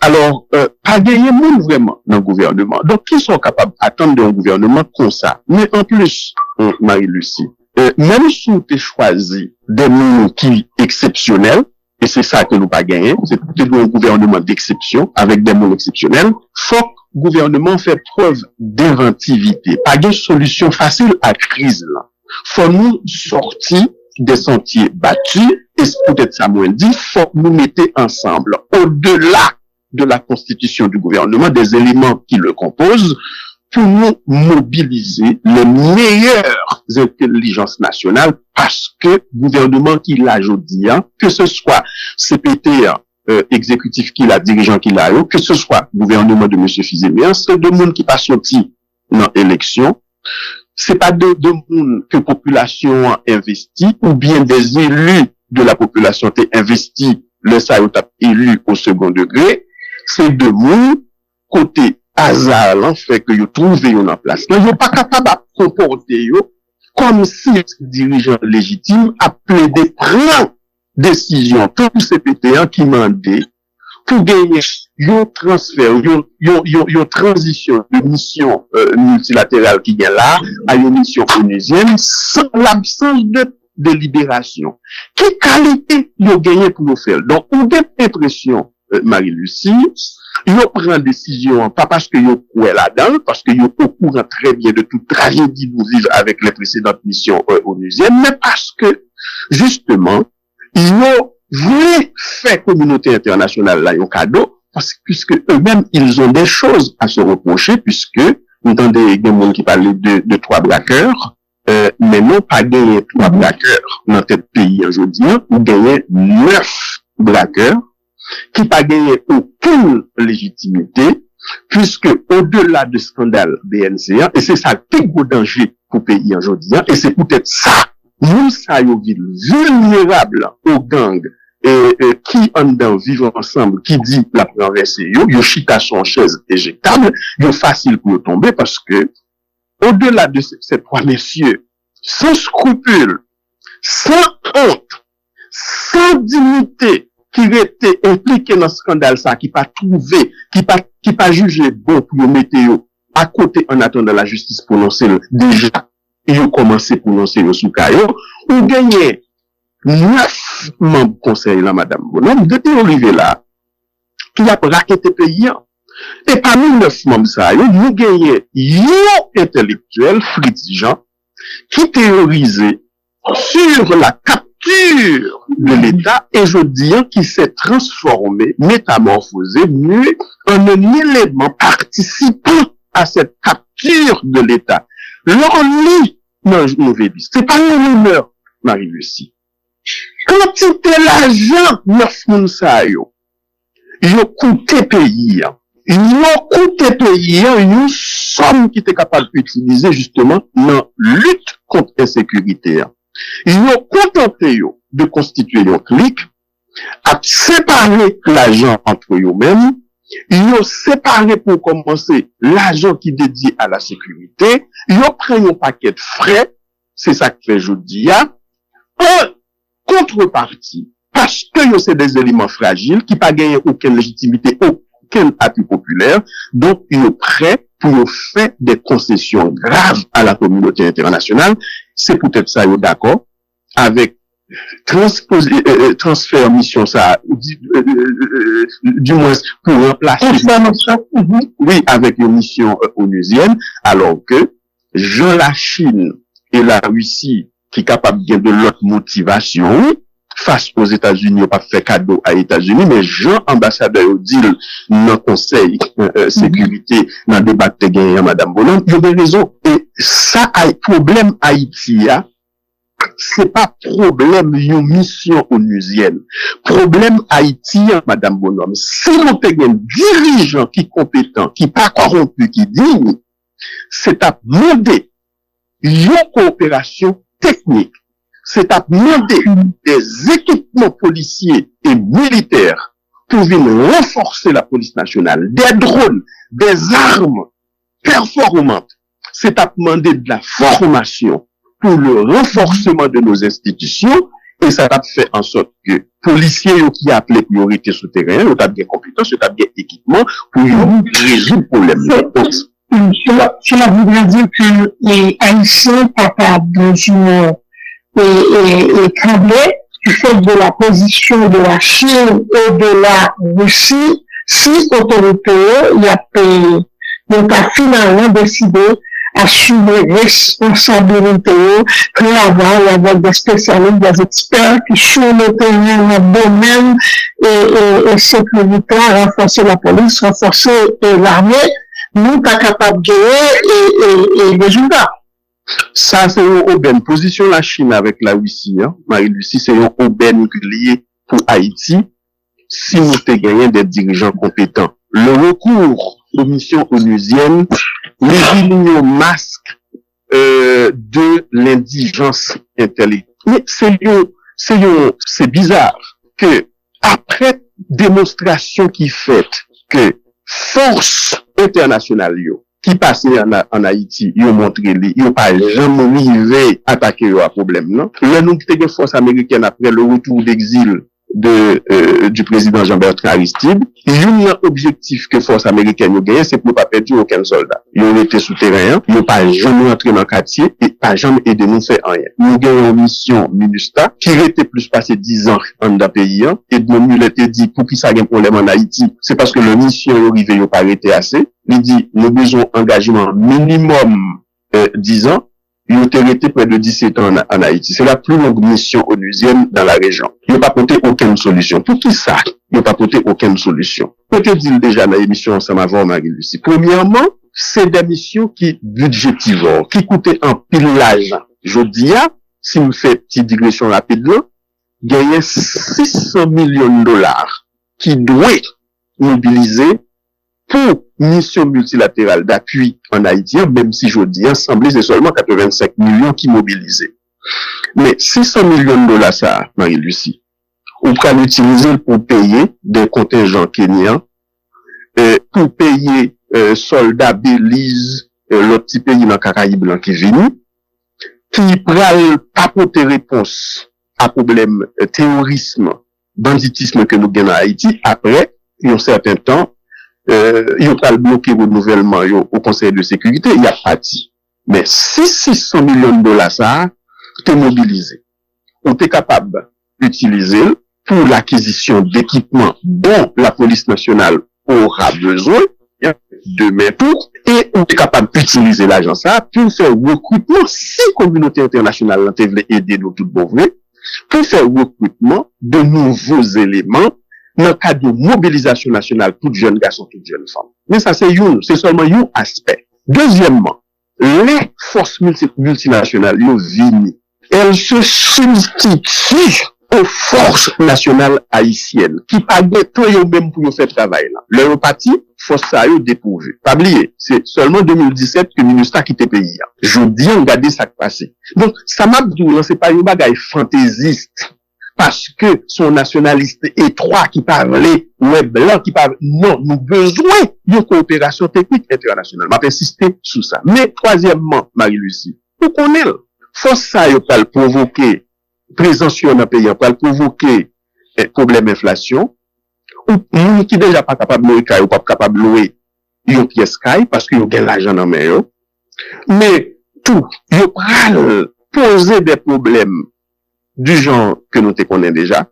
Alors, pas gagner moun vraiment dans le gouvernement. Donc, qui sont capables d'attendre d'un gouvernement comme ça? Mais en plus, Marie-Lucie, même si on choisi des moun qui exceptionnels, et c'est ça que nous pas gagné, c'est un gouvernement d'exception, avec des mots exceptionnels. Faut que le gouvernement fait preuve d'inventivité. Pas de solution facile à crise, là. Faut nous sortir des sentiers battus, et peut-être ça moins dit, faut que nous mettre ensemble, au-delà de la constitution du gouvernement, des éléments qui le composent, pour nous mobiliser les meilleures intelligences nationales, parce que le gouvernement qui l'a aujourd'hui, que ce soit CPT, exécutif qui l'a, dirigeant qui l'a, que ce soit gouvernement de M. Fils-Aimé, c'est de monde qui pas sorti dans l'élection, c'est pas de monde que la population a investi, ou bien des élus de la population ont investi, le SAIOT a élu au second degré, c'est de monde côté hasard, là, fait que vous trouvez en place. Là, vous pas capable de comporter, comme si le dirigeant légitime a plaidé prendre décision pour CPT1 qui mandait pour gagner un transfert, une transition de mission multilatérale qui est là à une mission onusienne sans l'absence de délibération. Quelle qualité vous gagnez pour nous faire? Donc, on a l'impression, Marie-Lucie, ils prennent décision, pas parce que ils croient là-dedans, parce qu'ils sont au courant très bien de toute tragédie nous vivons avec les précédentes missions onusiennes, mais parce que, justement, ils voulaient faire communauté internationale là un cadeau, parce que, puisque eux-mêmes, ils ont des choses à se reprocher, puisque, nous entendez des gens qui parlent de 3 braqueurs, mais non pas gagner 3 braqueurs dans tel pays aujourd'hui, ou gagner 9 braqueurs, qui pas gagné aucune légitimité, puisque au-delà du scandale BNCA, et c'est ça le plus gros danger pour le pays aujourd'hui, et c'est peut-être ça, nous, ça, nous vulnérables aux gangs, et qui en dedans vivent ensemble, qui dit la renverser, yo chita son chaise éjectable, yo facile pour tomber, parce que, au-delà de ces 3 messieurs, sans scrupule, sans honte, sans dignité, qui était impliqué dans ce scandale ça, qui pas trouvé, qui pas jugé bon pour mettre à côté en attendant la justice prononcer déjà, et ont commencé à prononcer le sous caillou, ou gagné 9 membres conseil là, madame Bonhomme, depuis arrivé là, qui a raquetté pays. Et parmi 9 membres ça, nous gagné un intellectuel, Fritz Jean, qui théorisait sur la capture de l'État, et je dis qui s'est transformé, métamorphosé, mué en un élément participant à cette capture de l'État. L'on non, je mauvais dit, c'est pas une rumeur, Marie-Lucie. Quantité l'argent, 9 mounsa yo coûté pays, coûté pays, une somme qui était capable d'utiliser justement dans lutte contre l'insécurité. Ils ont contenté de constituer un clic, à séparer l'agent entre eux-mêmes. Ils ont séparé pour commencer l'agent qui dédié à la sécurité. Ils ont pris un paquet de frais. C'est ça que fait Jodia. En contrepartie, parce que c'est des éléments fragiles qui pas gagné aucune légitimité, aucun appui populaire. Donc, ils sont prêts pour faire des concessions graves à la communauté internationale. C'est peut-être ça, ils sont d'accord avec transfert mission ça du moins pour remplacer oui avec une mission onusienne, alors que Jean la Chine et la Russie qui capable bien de l'autre motivation face aux États-Unis, pas fait cadeau à États-Unis, mais Jean ambassadeur dit dans le conseil sécurité dans le débat de gagné madame Bonhomme, il y a des raisons et ça a problème Haïti a c'est pas problème une mission onusienne. Problème haïtien, madame Bonhomme. Si nous avons un dirigeant qui est compétent, qui n'est pas corrompu, qui est digne, c'est à demander une coopération technique. C'est à demander des équipements policiers et militaires pour venir renforcer la police nationale, des drones, des armes performantes. C'est à demander de la formation pour le renforcement de nos institutions, et ça va faire en sorte que policiers qui appellent priorité souterraine, ils ont bien compétence, ils ont bien équipement pour résoudre le problème. Cela voudrait dire que les Haïtiens capables de trembler du fait de la position de la Chine et de la Russie, si l'autorité a finalement décidé assumer responsabilité, travail avec des spécialistes, des experts qui sont le terrain dans le domaine et sécurité, renforcer la police, renforcer l'armée, nous pas capables de gérer et résultats. Ça, c'est une aubaine. Position la Chine avec la Russie, hein. Marie-Lucie, c'est une aubaine liée pour Haïti si nous te gagné des dirigeants compétents. Le recours aux missions onusiennes les au masque de l'indigence intellectuelle. Mais c'est bizarre que après démonstration qui fait que force internationale qui passait en Haïti, ils ont montré, ils n'ont pas jamais arrivé à attaquer à problème, non? Là, nous, qui force américaine après le retour d'exil du président Jean-Bertrand Aristide, il y a un objectif que force américaine a gagné, c'est pour ne pas perdre aucun soldat. Ils ont été souterrains, ils n'ont pas jamais entré dans le quartier et pas jamais aidé nous faire rien. Nous avons une mission MINUSTA qui était plus passé 10 ans dans le pays, et de nous a dit pour qui ça a un problème en Haïti, c'est parce que la mission est arrivée, il n'a pas arrêté assez. Il dit, nous besoin engagement minimum 10 ans. Ils ont été près de 17 ans en Haïti. C'est la plus longue mission onusienne dans la région. Ils n'ont pas porté aucune solution. Pour qui ça? Ils n'ont pas porté aucune solution. Peut-être dit déjà dans l'émission ensemble avant Marie-Lucie. Premièrement, c'est des missions qui budgétivores, qui coûtaient un pile l'argent. Je dis, si nous fait petite digression rapide là, gagner 600 millions de dollars qui doivent mobiliser pour mission multilatérale d'appui en Haïti, même si je dis ensemble, c'est seulement 85 millions qui mobilisés. Mais 600 millions de dollars, ça, Marie-Lucie, on peut l'utiliser pour payer des contingents kenyans, pour payer soldats Belize, l'autre petit pays dans le Caraïbe blanc qui vient, qui pourra apporter réponse à problème terrorisme, banditisme que nous gagnons en Haïti, après, il y a un certain temps, ils ont pas bloqué le renouvellement au Conseil de sécurité, il y a pas dit. Mais si 600 millions de dollars ça, t'es mobilisé. On est capable d'utiliser pour l'acquisition d'équipements dont la police nationale aura besoin, demain pour, et on est capable d'utiliser l'argent ça pour faire recrutement, si la communauté internationale l'a aider nous tout bon vrai, pour faire recrutement de nouveaux éléments dans le cadre de mobilisation nationale, toutes jeunes garçons, toutes jeunes femmes. Mais ça, c'est seulement un aspect. Deuxièmement, les forces multinationales, elles se substituent aux forces nationales haïtiennes, qui pas de temps yo même pour faire travail là. Leur parti, force ça yo dépourvu. Pas oublier, c'est seulement 2017 que le ministère a quitté le pays. Je dis, regardez ça qui passe. Donc, ça m'a dit, c'est pas une bagaille fantaisiste. Parce que son nationaliste étroit qui parlait, ouais, blanc qui parlait, non, nous besoin d'une coopération technique internationale. Je vais insister sur ça. Mais, troisièmement, Marie-Lucie, pour qu'on ait, force ça yo pas le provoquer présence dans le pays, pour provoquer problème d'inflation, ou moun qui déjà pas capable de louer, ou pas capable de louer une pièce caille, parce qu'ils ont l'argent dans les mains. Mais tout, ils pral poser des problèmes du genre que nous te connaissons déjà,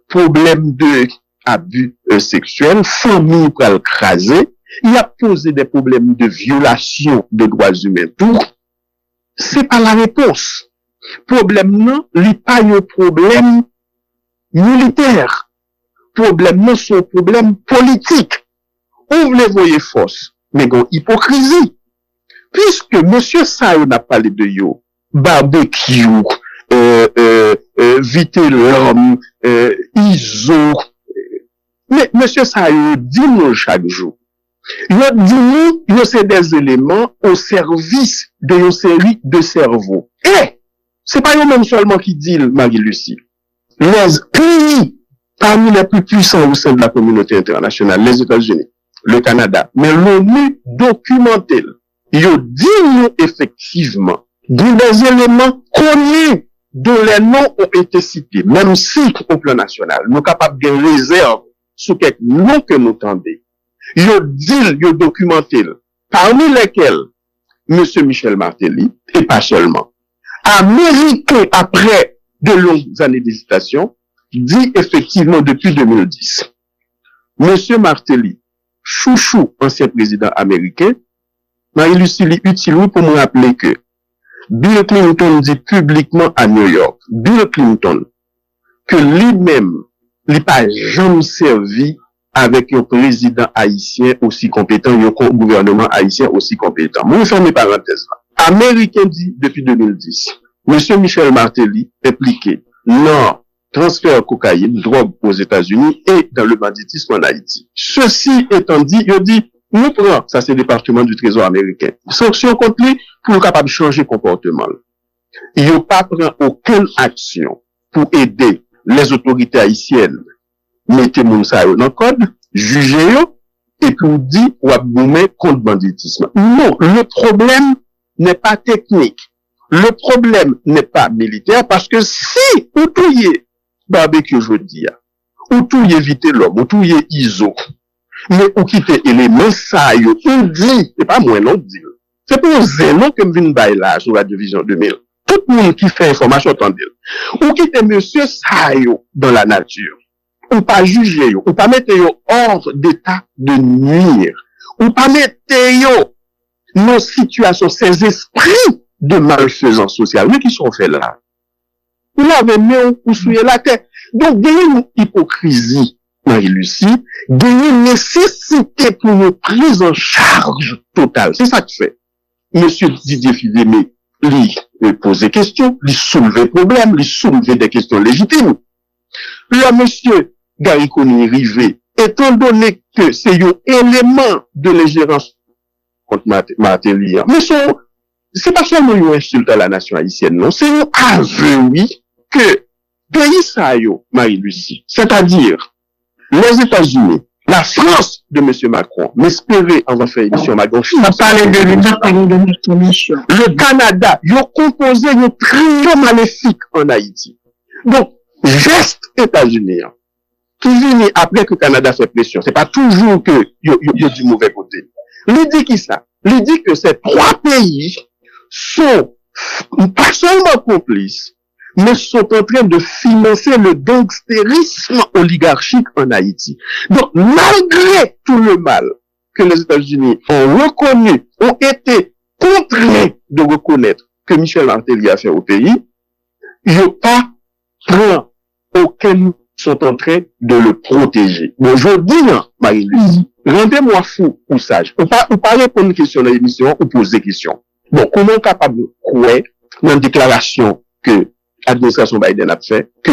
problème de abus sexuels, famille pral craser, il a posé des problèmes de violation de droits humains. Tout, c'est pas la réponse. Problème non, il pas un problème militaire. Problème non, c'est un problème politique. On voulait voir force, mais gon hypocrisie. Puisque monsieur Sayo n'a parlé de yo, barbecue, vite l'homme, ISO. Mais monsieur Sayo dit nous chaque jour. Il dit nous, c'est des éléments au service de une série de cerveaux. Et c'est pas eux même seulement qui dit, Marie-Lucie. Les pays parmi les plus puissants au sein de la communauté internationale, les États-Unis, le Canada, mais l'ONU documenté, ils dit nous effectivement des éléments connus dont les noms ont été cités, même si au plan national, nous sommes capables de réserve sur quelques noms que nous tendons. Ils dit, ils documenté, parmi lesquels M. Michel Martelly, et pas seulement, américain après de longues années d'hésitation, dit effectivement depuis 2010. Monsieur Martelly, chouchou, ancien président américain, Marie-Lucie utile pour me rappeler que Bill Clinton dit publiquement à New York, Bill Clinton, que lui-même, il n'a pas jamais servi avec un président haïtien aussi compétent, un gouvernement haïtien aussi compétent. Moi, je ferme mes parenthèses là. Américain dit depuis 2010, Monsieur Michel Martelly impliqué dans transfert cocaïne, drogue aux États-Unis et dans le banditisme en Haïti. Ceci étant dit, il dit, nous prenons, ça c'est le département du Trésor américain, sanction contre lui pour capable de changer comportement. Il n'a pas pris aucune action pour aider les autorités haïtiennes, mettez moun sa yo dans le code, jugez yo, et puis on dit, ou aboumer contre banditisme. Non, le problème n'est pas technique. Le problème n'est pas militaire parce que si ou touye barbecue je dis, ou touye éviter l'homme, ou touye ISO, mais ou quitter élément ça yo, ou dit, c'est pas moi non dit. C'est pour zénon que m'vin bay là sur la division 2000. Tout le monde qui fait information entendez. Ou quitter monsieur ça yo dans la nature. Ou pas juger yo, ou pas mettre yo hors d'état de nuire. Ou pas mettre yo nos situations, ces esprits de malfaisance sociale, mais qui sont faits là. Vous l'avez mis ou souillé la tête. Donc, il y a une hypocrisie, Marie-Lucie, il y a une nécessité pour une prise en charge totale. C'est ça que fait. Monsieur Didier Fidémé, lui, pose des questions, lui soulever des problèmes, lui soulever des questions légitimes. Là, monsieur Gariconi Rivet, étant donné que c'est un élément de l'ingérence contre Martelly, mais c'est pas seulement une insulte à la nation haïtienne, non, c'est un aveu, oui, que pays ça yo, Marie-Lucie, c'est-à-dire les États-Unis, la France de M. Macron, m'espérer en va faire émission Macron. Le Canada, ils ont composé un trio maléfique en Haïti. Donc, geste États-Unis, qui vient après que le Canada fait pression, c'est pas toujours que y a du mauvais côté. Il dit qui ça? Il dit que ces trois pays sont pas seulement complices, mais sont en train de financer le gangstérisme oligarchique en Haïti. Donc, malgré tout le mal que les États-Unis ont reconnu, ont été contraints de reconnaître que Michel Martelly a fait au pays, ils n'ont pas pris aucun, sont en train de le protéger. Bon, je dis, Marie-Louise, rendez-moi fou ou sage. On pas répondre une question dans l'émission ou poser des questions. Bon, comment capable de croire dans une déclaration que l'administration Biden a fait, que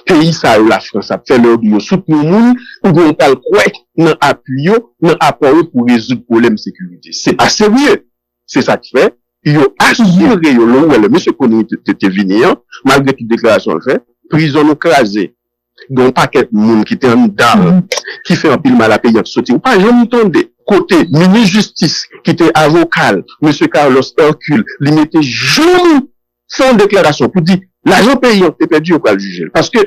pays ça la France a fait leur de soutenir moun ou on pas le croire dans appui dans apport pour résoudre problème sécurité. C'est pas sérieux. C'est ça qui fait yo assuré yo le monsieur connaît était venu malgré toute déclaration le fait prison nous crasé donc paquet de monde qui était en dedans qui fait un pile mal à payer sortir ou pas jamais entendez côté ministre justice qui était avocat monsieur Carlos Hercule il mettait jamais son déclaration pour dire l'argent payant est perdu au pas le juger parce que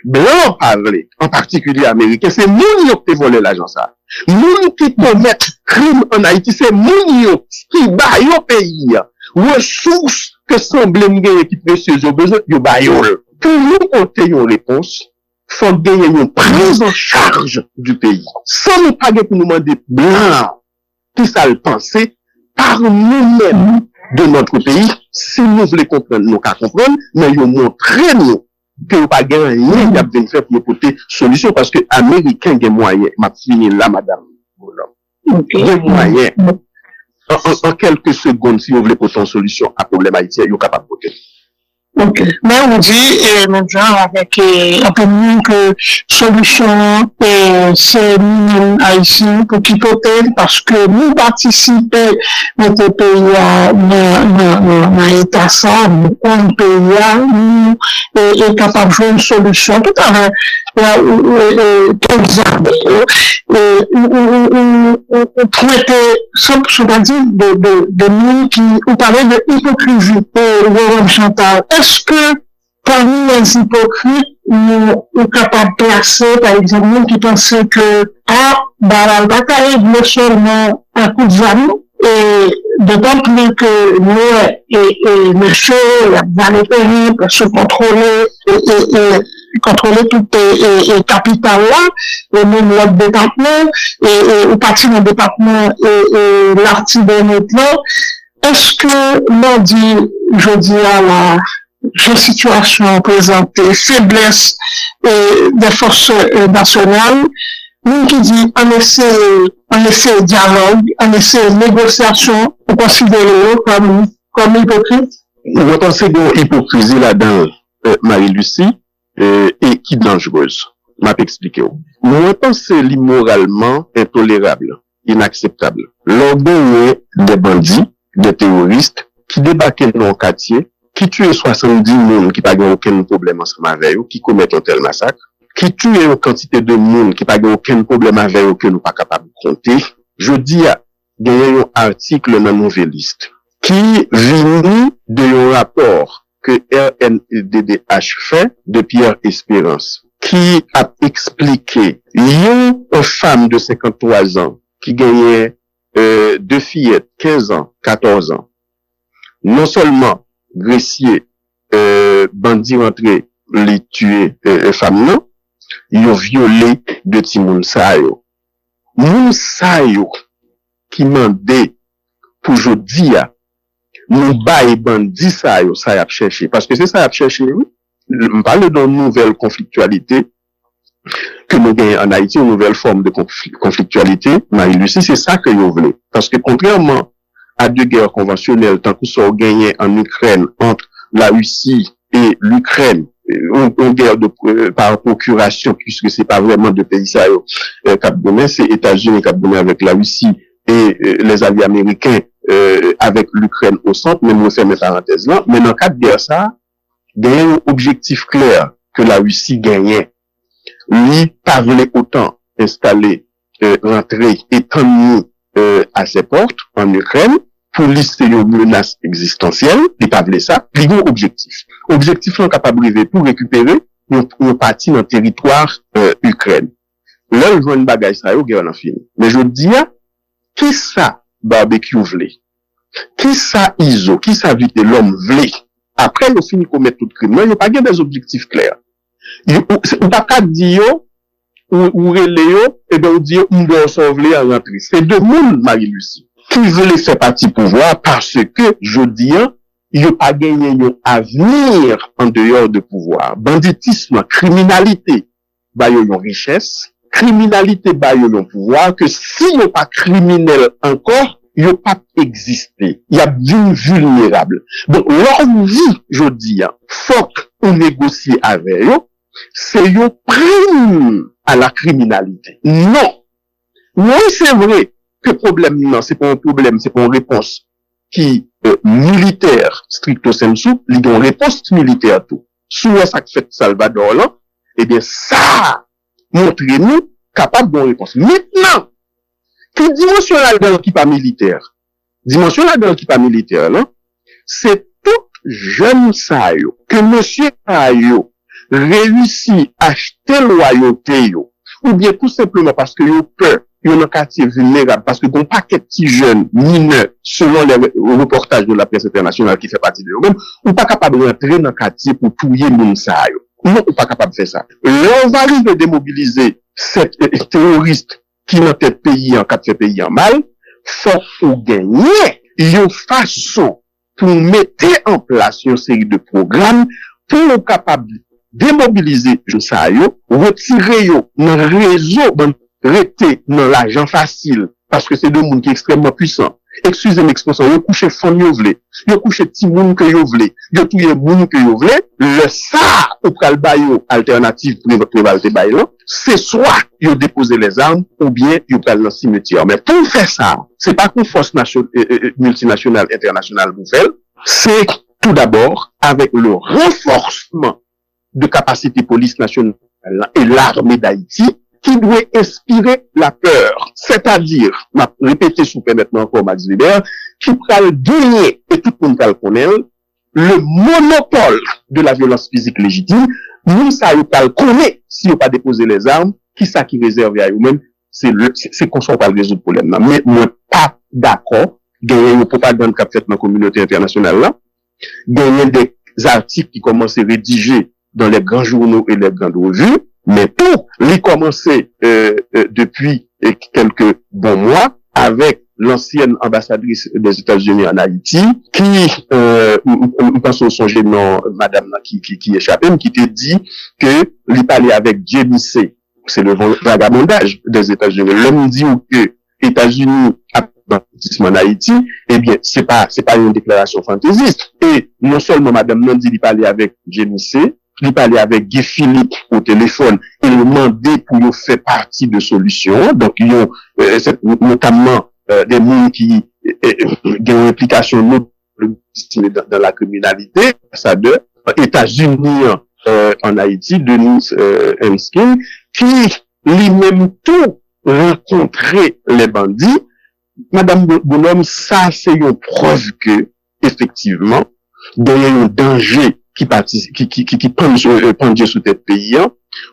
blanc parler en particulier américain c'est moun qui volé l'argent ça moun qui commet crime en Haïti c'est moun qui baille au pays ressources que semble gagner qui précieux au besoin yo baillol pour nous compter une réponse faut gagner une prise en charge du pays sans nous payer pour nous demander blanc qui ça le penser par nous-mêmes de notre pays si nous voulons comprendre nous qu'à comprendre mais yo montrer nous que vous pas gagner rien y a bien fait pour apporter solution parce que américain gagne moyen m'a fini là madame gagne moyen en quelques secondes si vous voulez porter une solution à problème haïtien vous capable de porter. Ok. Mais on dit, maintenant, avec un peu mieux que solution, c'est nous, haïtiens, pour qui peut parce que nous participons, notre pays, dans l'état ça, on pays, nous, est capable de jouer une solution. Tout à l'heure, on prêtait, c'est-à-dire, de nous qui, on parlait de hypocrisie, Chantal. Est-ce que parmi les hypocrites, nous sommes capables de placer, par exemple, nous qui pensent que, la bataille est seulement un coup de jambe, et d'autant plus que nous, et monsieur, va les pays pour se contrôler, contrôler tout les capital là, et même l'autre département, et partir dans le département, et l'artillerie là. Est-ce que l'on dit, je dis à la situation présentée, faiblesse des forces nationales, nous qui dit, on essaie dialogue, on essaie négociation, on considère comme hypocrite? Vous pensez d'une hypocrisie là-dedans, Marie-Lucie, et qui est dangereuse. M'a expliqué. Moi, pensez l'immoralement intolérable, inacceptable. L'ordre des bandits, des terroristes qui débarquaient dans le quartier, qui tuaient 70 personnes qui n'avaient aucun problème ensemble avec eux, qui commettent un tel massacre, qui tuaient une quantité de monde qui n'avaient aucun problème avec eux que nous ne sommes pas capables de compter. Je dis à gagner un article dans la nouvelliste qui vient d'un rapport que RNDDH fait de Pierre Espérance, qui a expliqué une femme de 53 ans qui gagnait deux fillettes, 15 ans, 14 ans, non seulement grecier, bandit rentré, les tuer, femmes non, ils ont violé de ti moun sa yo. Moun sa yo, qui mandé pour jodi a, nous bail bandit sa yo, ça y a cherché. Parce que c'est ça y a cherché, oui. On parle d'une nouvelle conflictualité, que nous gagnons en Haïti, une nouvelle forme de conflictualité, Marie-Lucie, c'est ça que nous voulons. Parce que contrairement à deux guerres conventionnelles, tant que ça gagné en Ukraine entre la Russie et l'Ukraine, une guerre par procuration, puisque c'est pas vraiment deux pays ça, c'est États-Unis qui avec la Russie et les alliés américains avec l'Ukraine au centre, même nous faisons mes parenthèses là, mais dans le cadre de guerre ça, il y a un objectif clair que la Russie gagnait. Lui, pas voulait autant installer, rentrer, étendre à ses portes en Ukraine pour lister une menace existentielle. Il pas voulait ça. Il y a un objectif. Objectif là capable de pour récupérer une partie dans le territoire Ukraine. Là, il joue une bagaille ça, il y a un fini. Mais je dis, qui ça barbecue voulait? Qui ça ISO? Qui ça vite l'homme voulait? Après, il finit commettre tout crime. Non, il n'y a pas des objectifs clairs. On n'a pas dit ou reléo, et bien on dit on doit sauver à rentrer. C'est deux mondes, Marie-Lucie, qui veulent faire partie pouvoir parce que, je dis, il n'y a pas gagné un avenir en dehors de pouvoir. Banditisme, criminalité, bah, il y a une richesse. Criminalité, bah, il y a un pouvoir que s'il n'y a pas criminel encore, il n'y a pas existé. Il y a d'une vulnérable. Donc, leur vie, je dis, faut qu'on négocie avec eux. c'est une prime à la criminalité. Non. Oui, c'est vrai que problème, non, c'est pas un problème, c'est pas une réponse qui militaire stricto sensu, il y a une réponse militaire tout. Sous ça que fait Salvador là, eh bien ça montre-nous capable de réponse. Maintenant, que dimension là-dedans qui pas militaire, dimension là-dedans qui pas militaire là, c'est tout jeune ça yo, que monsieur Ayo réussit à acheter loyauté yo, ou bien tout simplement parce que yo peur, yo dans quartier vulnérable, parce que bon paquet de petits jeunes mineurs, selon les reportages de la presse internationale qui fait partie de eux-mêmes, ou pas capable de rentrer dans quartier pour tuer moun sa yo. Non, ou pas capable de faire ça. Là, on va arriver à démobiliser ces terroristes qui dans tête pays en quatre pays en mal, faut ou gagner une façon pour mettre en place une série de programmes pour être capable de démobiliser ça yo, retirer yo dans le réseau, rester dans l'argent facile, parce que c'est deux monde qui est extrêmement puissant. Excusez-moi l'expression, yo couche fond yo vle, yo couche petit monde que yo vle, yo touye monde que yo vle, le ça ou pral bay yo alternative pour prévalité bay là, c'est soit yo déposer les armes ou bien yo pral dans cimetière. Mais pour faire ça, c'est pas qu'une force multinationale internationale vous fait, c'est tout d'abord avec le renforcement de capacité police nationale et l'armée d'Haïti qui doit inspirer la peur. C'est-à-dire, m'a répété sous permettement encore Max Weber, qui pral gagner, et tout le monde pral connaître, le monopole de la violence physique légitime. Nous, ça, y pral connaître, si on pas déposer les armes, qui ça qui réserve à eux-mêmes, c'est qu'on soit pas résoudre le problème là. Mais, moi, pas d'accord, gagner une propagande qu'a fait dans la communauté internationale là, gagner des articles qui commencent à rédiger dans les grands journaux et les grandes revues, mais pour les commencer depuis quelques bons mois avec l'ancienne ambassadrice des États-Unis en Haïti, qui, nous pensons songer non, madame qui échappait, qui te dit que il parlait avec Jamie C. C'est le vagabondage des États-Unis. L'homme dit que États-Unis en Haïti, eh bien, c'est pas une déclaration fantaisiste. Et non seulement madame non dit il parlait avec Jamie C., il parlait avec Guy Philippe au téléphone et le demandait pour nous faire partie de solutions. Donc, ils ont, notamment, des gens qui ont une implication dans la criminalité, ambassadeur, États-Unis, en Haïti, Denis Henskin, qui, lui-même tout, rencontrait les bandits. Madame Bonhomme, ça, c'est une preuve que, effectivement, il y a un danger qui pendent sous tête pays,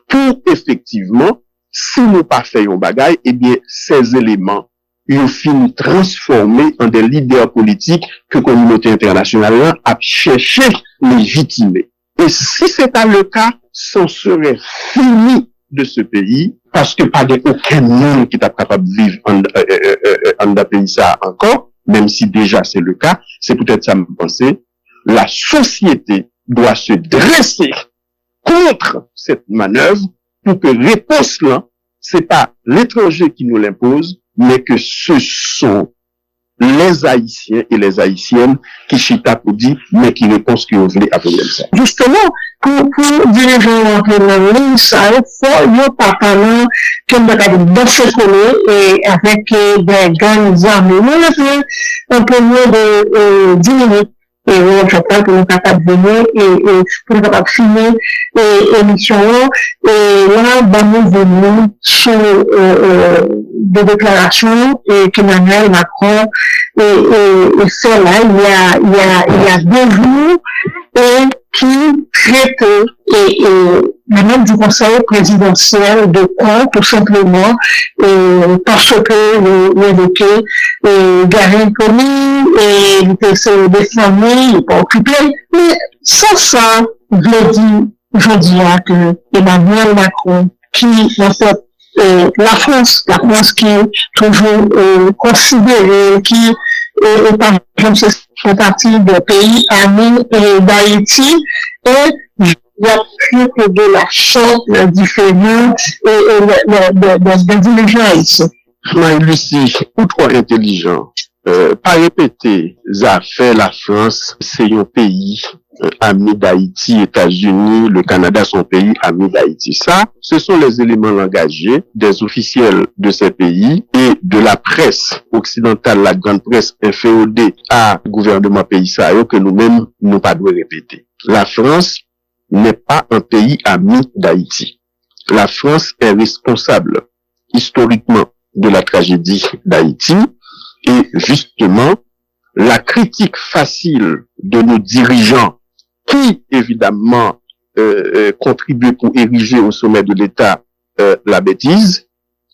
pour effectivement, si nous pas fait un bagage, eh bien, ces éléments, ils finissent transformer en des leaders politiques que la communauté internationale a cherché légitimer. Et si c'est pas le cas, ça serait fini de ce pays, parce que pas aucun monde qui est capable de vivre en pays ça encore, même si déjà c'est le cas, c'est peut-être ça me penser, la société doit se dresser contre cette manœuvre pour que réponse là, c'est pas l'étranger qui nous l'impose, mais que ce sont les Haïtiens et les Haïtiennes qui chita pour dire, mais qui répondent ce qu'ils voulaient à problème ça. Justement, pour diriger l'entraînement, ça faut pas parler comme dans ce et avec des grandes armes. Nous avons un peu moins de 10 minutes. Et je crois que nous sommes capables de venir et pour nous capables de finir l'émission. Et là, nous venons sur des déclarations que Emmanuel Macron et fait là, il y a 2 jours et qui traite le membre du conseil présidentiel de quoi, tout simplement, parce que vous évoquez Gary Comey et il était des familles, il n'est pas occupé. Mais ça veut dire, je dirais que Emmanuel Macron, qui, en fait, la France qui est toujours considérée, qui est par exemple, fait partie des pays amis d'Haïti, et il y a plus que de la charte différente des dirigeants haïtiens. Marie-Lucie, ou trop intelligent, pas répéter, ça fait la France, c'est un pays amis d'Haïti, États-Unis, le Canada sont pays amis d'Haïti. Ça, ce sont les éléments langagiers des officiels de ces pays et de la presse occidentale, la grande presse inféodée à gouvernement pays ça, que nous-mêmes, nous pas devons répéter. La France n'est pas un pays ami d'Haïti. La France est responsable historiquement de la tragédie d'Haïti et justement, la critique facile de nos dirigeants qui, évidemment, contribuent pour ériger au sommet de l'État la bêtise,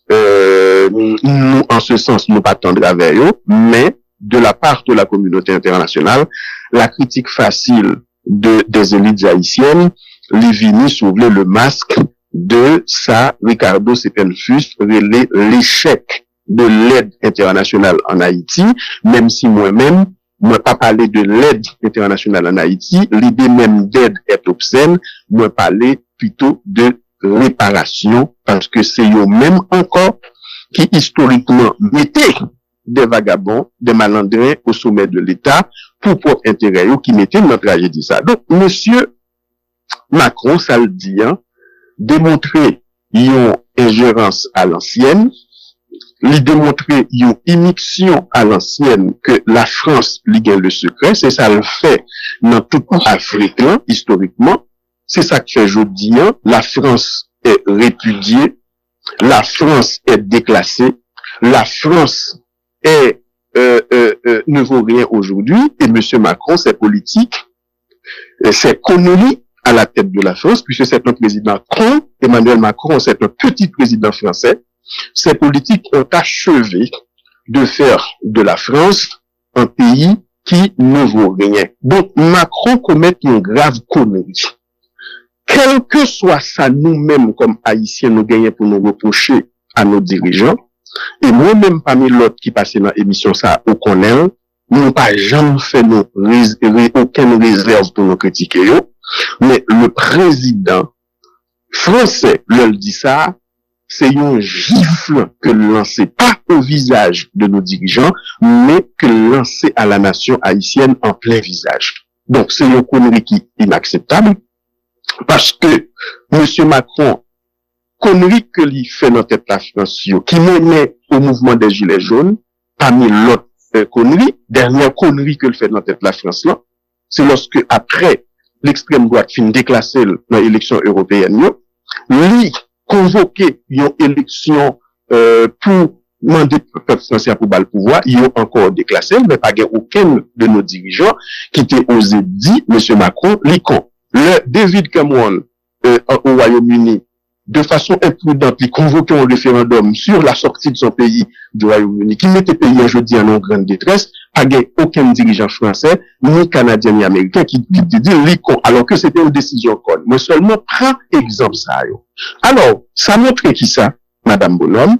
nous, en ce sens, nous pas tendre avec eux, mais de la part de la communauté internationale, la critique facile des élites haïtiennes, les vini soulever le masque de ça, Ricardo Sepenfus, l'échec de l'aide internationale en Haïti, même si moi-même, moi pas parler de l'aide internationale en Haïti, l'idée même d'aide est obscène, moi parler plutôt de réparation, parce que c'est eux-mêmes encore qui historiquement mettaient des vagabonds, des malandrins au sommet de l'État pour intérêt qui mettaient notre tragédie ça. Donc, monsieur Macron, ça le dit, hein, démontrer une ingérence à l'ancienne, lui démontrer une immixtion à l'ancienne que la France lui gagne le secret, c'est ça le fait dans toute l'Afrique, historiquement, c'est ça que fait aujourd'hui, la France est répudiée, la France est déclassée, la France est, ne vaut rien aujourd'hui, et monsieur Macron, c'est politique, c'est connerie à la tête de la France, puisque c'est un président con, Emmanuel Macron, c'est un petit président français. Ces politiques ont achevé de faire de la France un pays qui ne vaut rien. Donc, Macron commet une grave connerie. Quel que soit ça, nous-mêmes, comme Haïtiens, nous gagnons pour nous reprocher à nos dirigeants, et moi-même, parmi l'autre qui passait dans l'émission ça, au connaît, nous n'avons pas jamais fait aucune réserve pour nous critiquer, mais le président français, le dit ça, c'est un gifle que lancé pas au visage de nos dirigeants, mais que lancé à la nation haïtienne en plein visage. Donc, c'est une connerie qui est inacceptable, parce que monsieur Macron, connerie que lui fait dans tête la France, qui menait au mouvement des Gilets jaunes, parmi l'autre connerie, dernière connerie que le fait dans tête la France là, c'est lorsque après l'extrême droite fin déclassée dans l'élection européenne, lui convoqué une élection pour demander au peuple français pour le pouvoir, ils ont encore déclassé, mais pas aucun de nos dirigeants qui était osé dire, monsieur Macron, l'icon. Le David Cameron au Royaume-Uni, de façon imprudente, il convoquait un référendum sur la sortie de son pays du Royaume-Uni, qui mettait pays aujourd'hui en grande détresse, pas aucun dirigeant français, ni canadien, ni américain, qui dit l'icon, alors que c'était une décision conne. Moi seulement prends exemple ça. Alors, ça montre qui ça, Madame Bonhomme?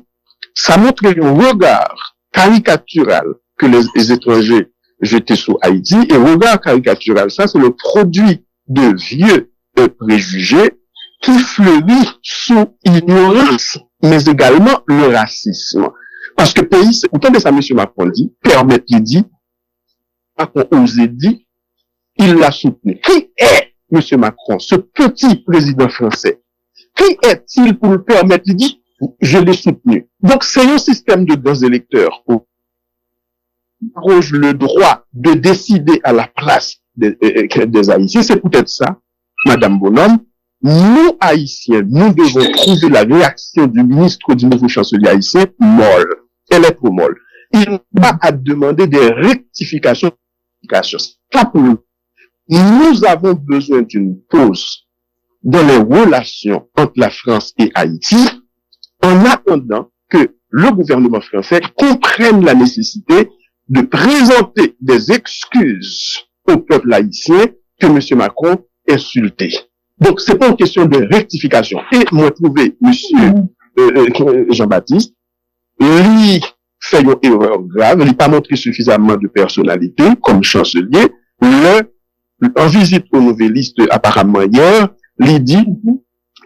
Ça montre un regard caricatural que les étrangers jetaient sur Haïti, et regard caricatural, ça c'est le produit de vieux préjugés qui fleurit sous ignorance, mais également le racisme. Parce que pays, autant de ça, M. Macron dit, permet, il dit, Macron osé dit, il l'a soutenu. Qui est M. Macron, ce petit président français? Qui est-il pour le permettre? Il dit, je l'ai soutenu. Donc, c'est un système de grands électeurs qui arroge le droit de décider à la place des Haïtiens. C'est peut-être ça, Madame Bonhomme. Nous, Haïtiens, nous devons trouver la réaction du ministre du nouveau chancelier haïtien molle. Elle est trop molle. Il n'a pas à demander des rectifications. Pas pour nous. Nous avons besoin d'une pause dans les relations entre la France et Haïti, en attendant que le gouvernement français comprenne la nécessité de présenter des excuses au peuple haïtien que M. Macron insulté. Donc, c'est pas une question de rectification. Et moi, trouvé, monsieur Jean-Baptiste, lui fait une erreur grave, il n'a pas montré suffisamment de personnalité comme chancelier. En visite au Nouvelliste, apparemment hier, il dit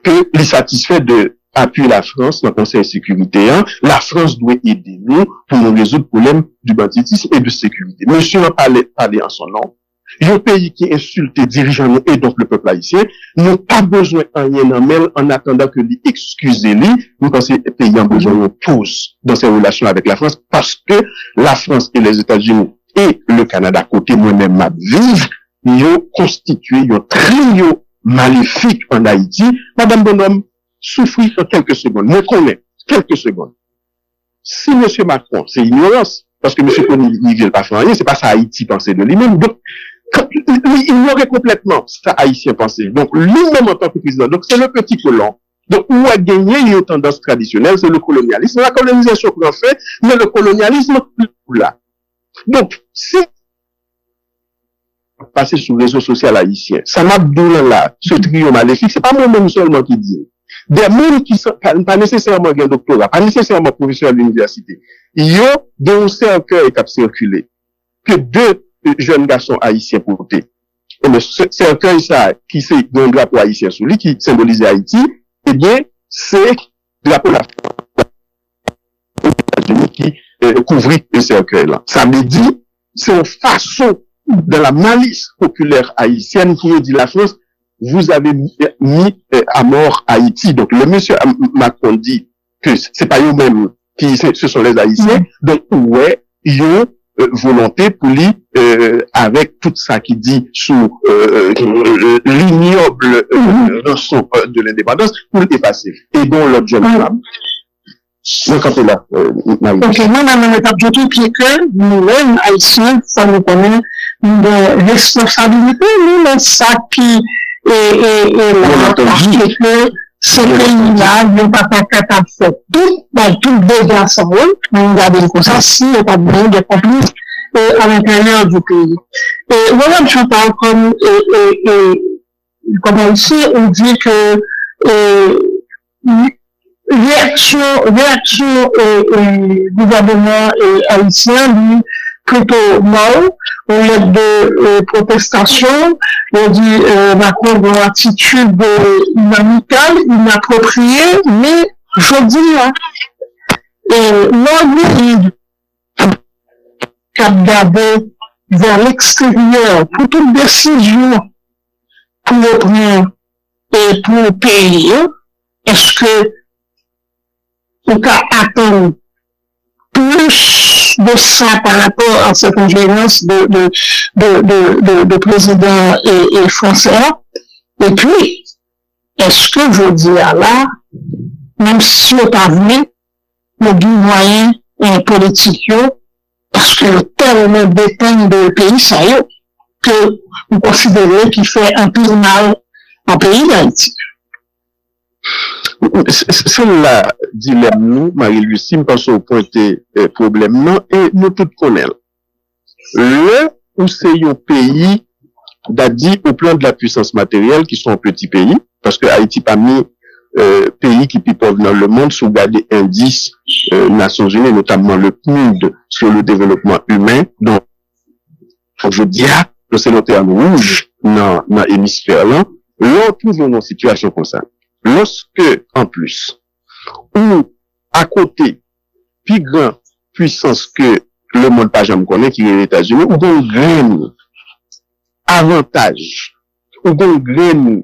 que il est satisfait de appuyer la France dans le Conseil de sécurité. La France doit aider nous pour nous résoudre le problème du banditisme et de sécurité. Monsieur a parlé en son nom. Un pays qui insulte les dirigeants et donc le peuple haïtien, n'a pas besoin en rien en attendant que lui excusez-lui. Nous pensons que le pays a besoin de tous dans ses relations avec la France parce que la France et les États-Unis et le Canada, côté moi-même, ma vive, ils ont constitué un trio maléfique en Haïti. Madame Bonhomme souffrit en quelques secondes. Moi, connais quelques secondes. Si M. Macron, c'est ignorance, parce que M. Kony, il ne veut pas faire rien, c'est pas ça Haïti pensait de lui-même. Donc, il ignorait complètement ça Haïtien pensait. Donc, lui-même en tant que président. Donc, c'est le petit colon. Donc, où a gagné une tendance traditionnelle, c'est le colonialisme. La colonisation qu'on fait, mais le colonialisme, là. Donc, si passer sur le réseau social haïtien, ça m'a donné là, ce trio maléfique, c'est pas moi-même seulement qui dit. Des gens qui sont pas nécessairement un doctorat, pas nécessairement professeur à l'université. Ils ont un cercueil qui a circulé. Que deux jeunes garçons haïtiens portés. Et le cercueil, ça, qui c'est un drapeau haïtien sous lui, qui symbolise Haïti, eh bien, c'est le drapeau de la France qui couvrit le cercueil-là. Ça veut dire, c'est une façon de la malice populaire haïtienne qui dit la France, vous avez mis à mort Haïti. Donc, le monsieur Macron dit que c'est pas eux-mêmes qui, ce sont les Haïtiens. Donc, ouais, ils ont volonté pour lui, avec tout ça qui dit sous l'ignoble rançon de l'indépendance, pour l'effacer. Et donc, l'autre jeune femme, donc, quand là, ok, moi, dans l'étape de tout, puis que nous-mêmes, Haïtiens, ça nous connaît de responsabilité, nous, mais ça qui est là, parce que ce pays-là, il n'est pas capable de faire tout dégâts ensemble, nous regardons comme ça, s'il n'y a pas besoin de complices à l'intérieur du pays. Et voilà, je parle comme ici, on dit que réaction gouvernement haïtien, lui, plutôt non, au lieu de protestation, on dit Macron dans l'attitude inamicale, inappropriée, mais je dis là, l'ennui qu'a gardé vers l'extérieur pour toute décision pour prendre et pour payer, est-ce que on peut attendre plus de ça par rapport à cette ingérence de président et français? Et puis, est-ce que je dis là, même si on pas venu, le moyen politique, parce que tellement dépend de pays, ça y est, que vous considérez qu'il fait un peu mal au pays d'Haïti. C'est là, dilemme nous, Marie-Lucie, parce au point de problème, non, et nous tous connaissons. Le, où c'est un pays, d'adi, au plan de la puissance matérielle, qui sont un petit pays, parce que Haïti parmi, pays qui peuvent dans le monde, sous garder indice, Nations Unies, notamment le PNUD, sur le développement humain, donc, je dis, c'est le terme rouge, dans l'hémisphère là, on trouve une situation comme ça. Lorsque, en plus, ou à côté, plus grand puissance que le monde pas jamais connaît, qui est les États-Unis, ou un grand avantage, ou un grand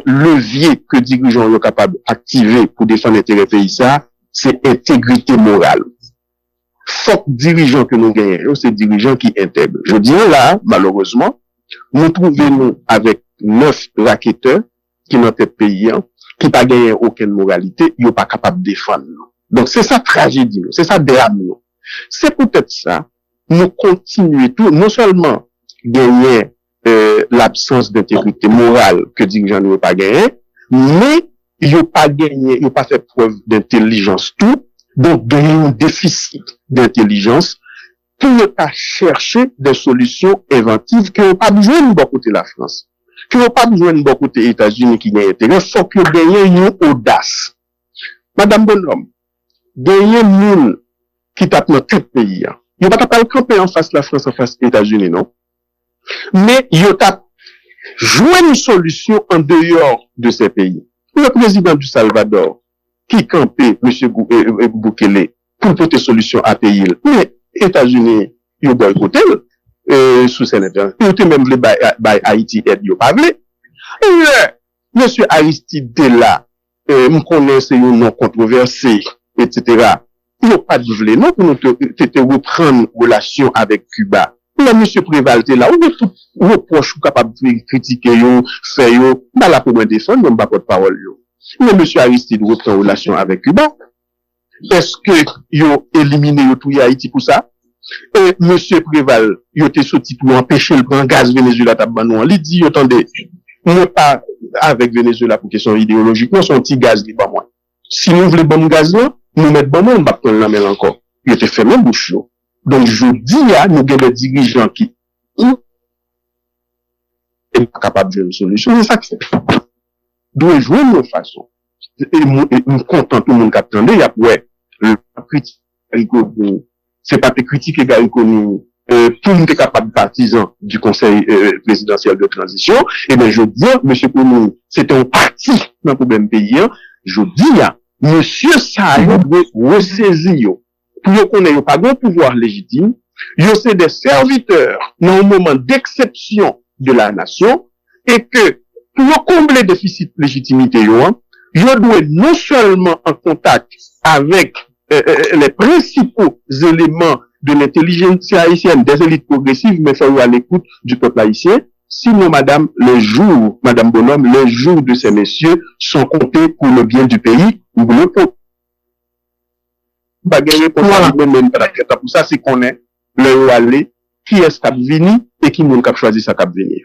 levier que dirigeants sont capables d'activer pour défendre l'intérêt pays, ça, c'est intégrité morale. Faut dirigeants que nous gagnons, c'est dirigeants qui intègrent. Je dis là, malheureusement, nous trouvons avec 9 raquetteurs qui dans notre pays, qui pas gagné aucune moralité, ils sont pas capables de défendre. Donc c'est ça tragédie, c'est ça drame. C'est peut-être ça, nous continuons tout, non seulement gagner l'absence d'intégrité morale que dirigeants n'ont pas gagné, mais ils n'ont pas gagné, ils n'ont pas fait preuve d'intelligence tout, donc gagner un déficit d'intelligence pour ne pas chercher des solutions inventives qui n'ont pas besoin de bon côté la France, qui n'ont pas besoin de bon côté les États-Unis qui gagnent intérêt, faut que gagner une audace. Madame Bonhomme, gagner moun qui tape dans tout pays, il n'y a pas de camper en face de la France, en face des États-Unis, non? Mais il y a joué une solution en dehors de ces pays. Le président du Salvador, qui campait M. Bukele pour porter solution à pays, mais les États-Unis, ils ont boycotté. sous sénateur. Ou te même vle bay Haïti aide yo pas vle. Monsieur Aristide Dela, me connaît c'est un non controversé, etc. Il n'y a pas de vle, non, pour nous te reprendre relation avec Cuba. Là, monsieur Préval, là, ou tout reproche ou capable de critiquer yo, faire yo, bah là pour me défendre, même pas porte-parole yo. Mais monsieur Aristide reprend relation avec Cuba. Est-ce que yo éliminé yo tout Haïti pour ça? Et monsieur Préval, yo te sorti pour empêcher le prendre gaz Venezuela tabanou. Il dit, attendez, moi pas avec Venezuela pour question idéologique, non, son petit gaz li pas moi. Si nous voulons bon gaz là, nous mettre bon on va prendre la mer encore. Il était fermé bouche yo. Donc je dis à nous des dirigeants qui sont pas capables de une solution, c'est ça que c'est. Doit jouer de façon. Et nous content tout le monde qui attendait, il y a le critique c'est pas de critiquer Gariconi tout le monde est capable de partisan du conseil présidentiel de transition. Et bien je dis, monsieur Kounou, c'est un parti dans le problème pays. Je dis, monsieur Sayo doit ressaisir pour qu'on n'ait pas de pouvoir légitime. Yo c'est des serviteurs dans un moment d'exception de la nation et que pour combler le déficit de légitimité, yo doit non seulement en contact avec les principaux éléments de l'intelligence haïtienne, des élites progressives, mais faire à l'écoute du peuple haïtien. Sinon, madame, madame Bonhomme, les jours de ces messieurs sont comptés pour le bien du pays ou le peuple. Pour ça, c'est qu'on est le aller, qui est cap vini et qui nous cap choisi sa cap venir.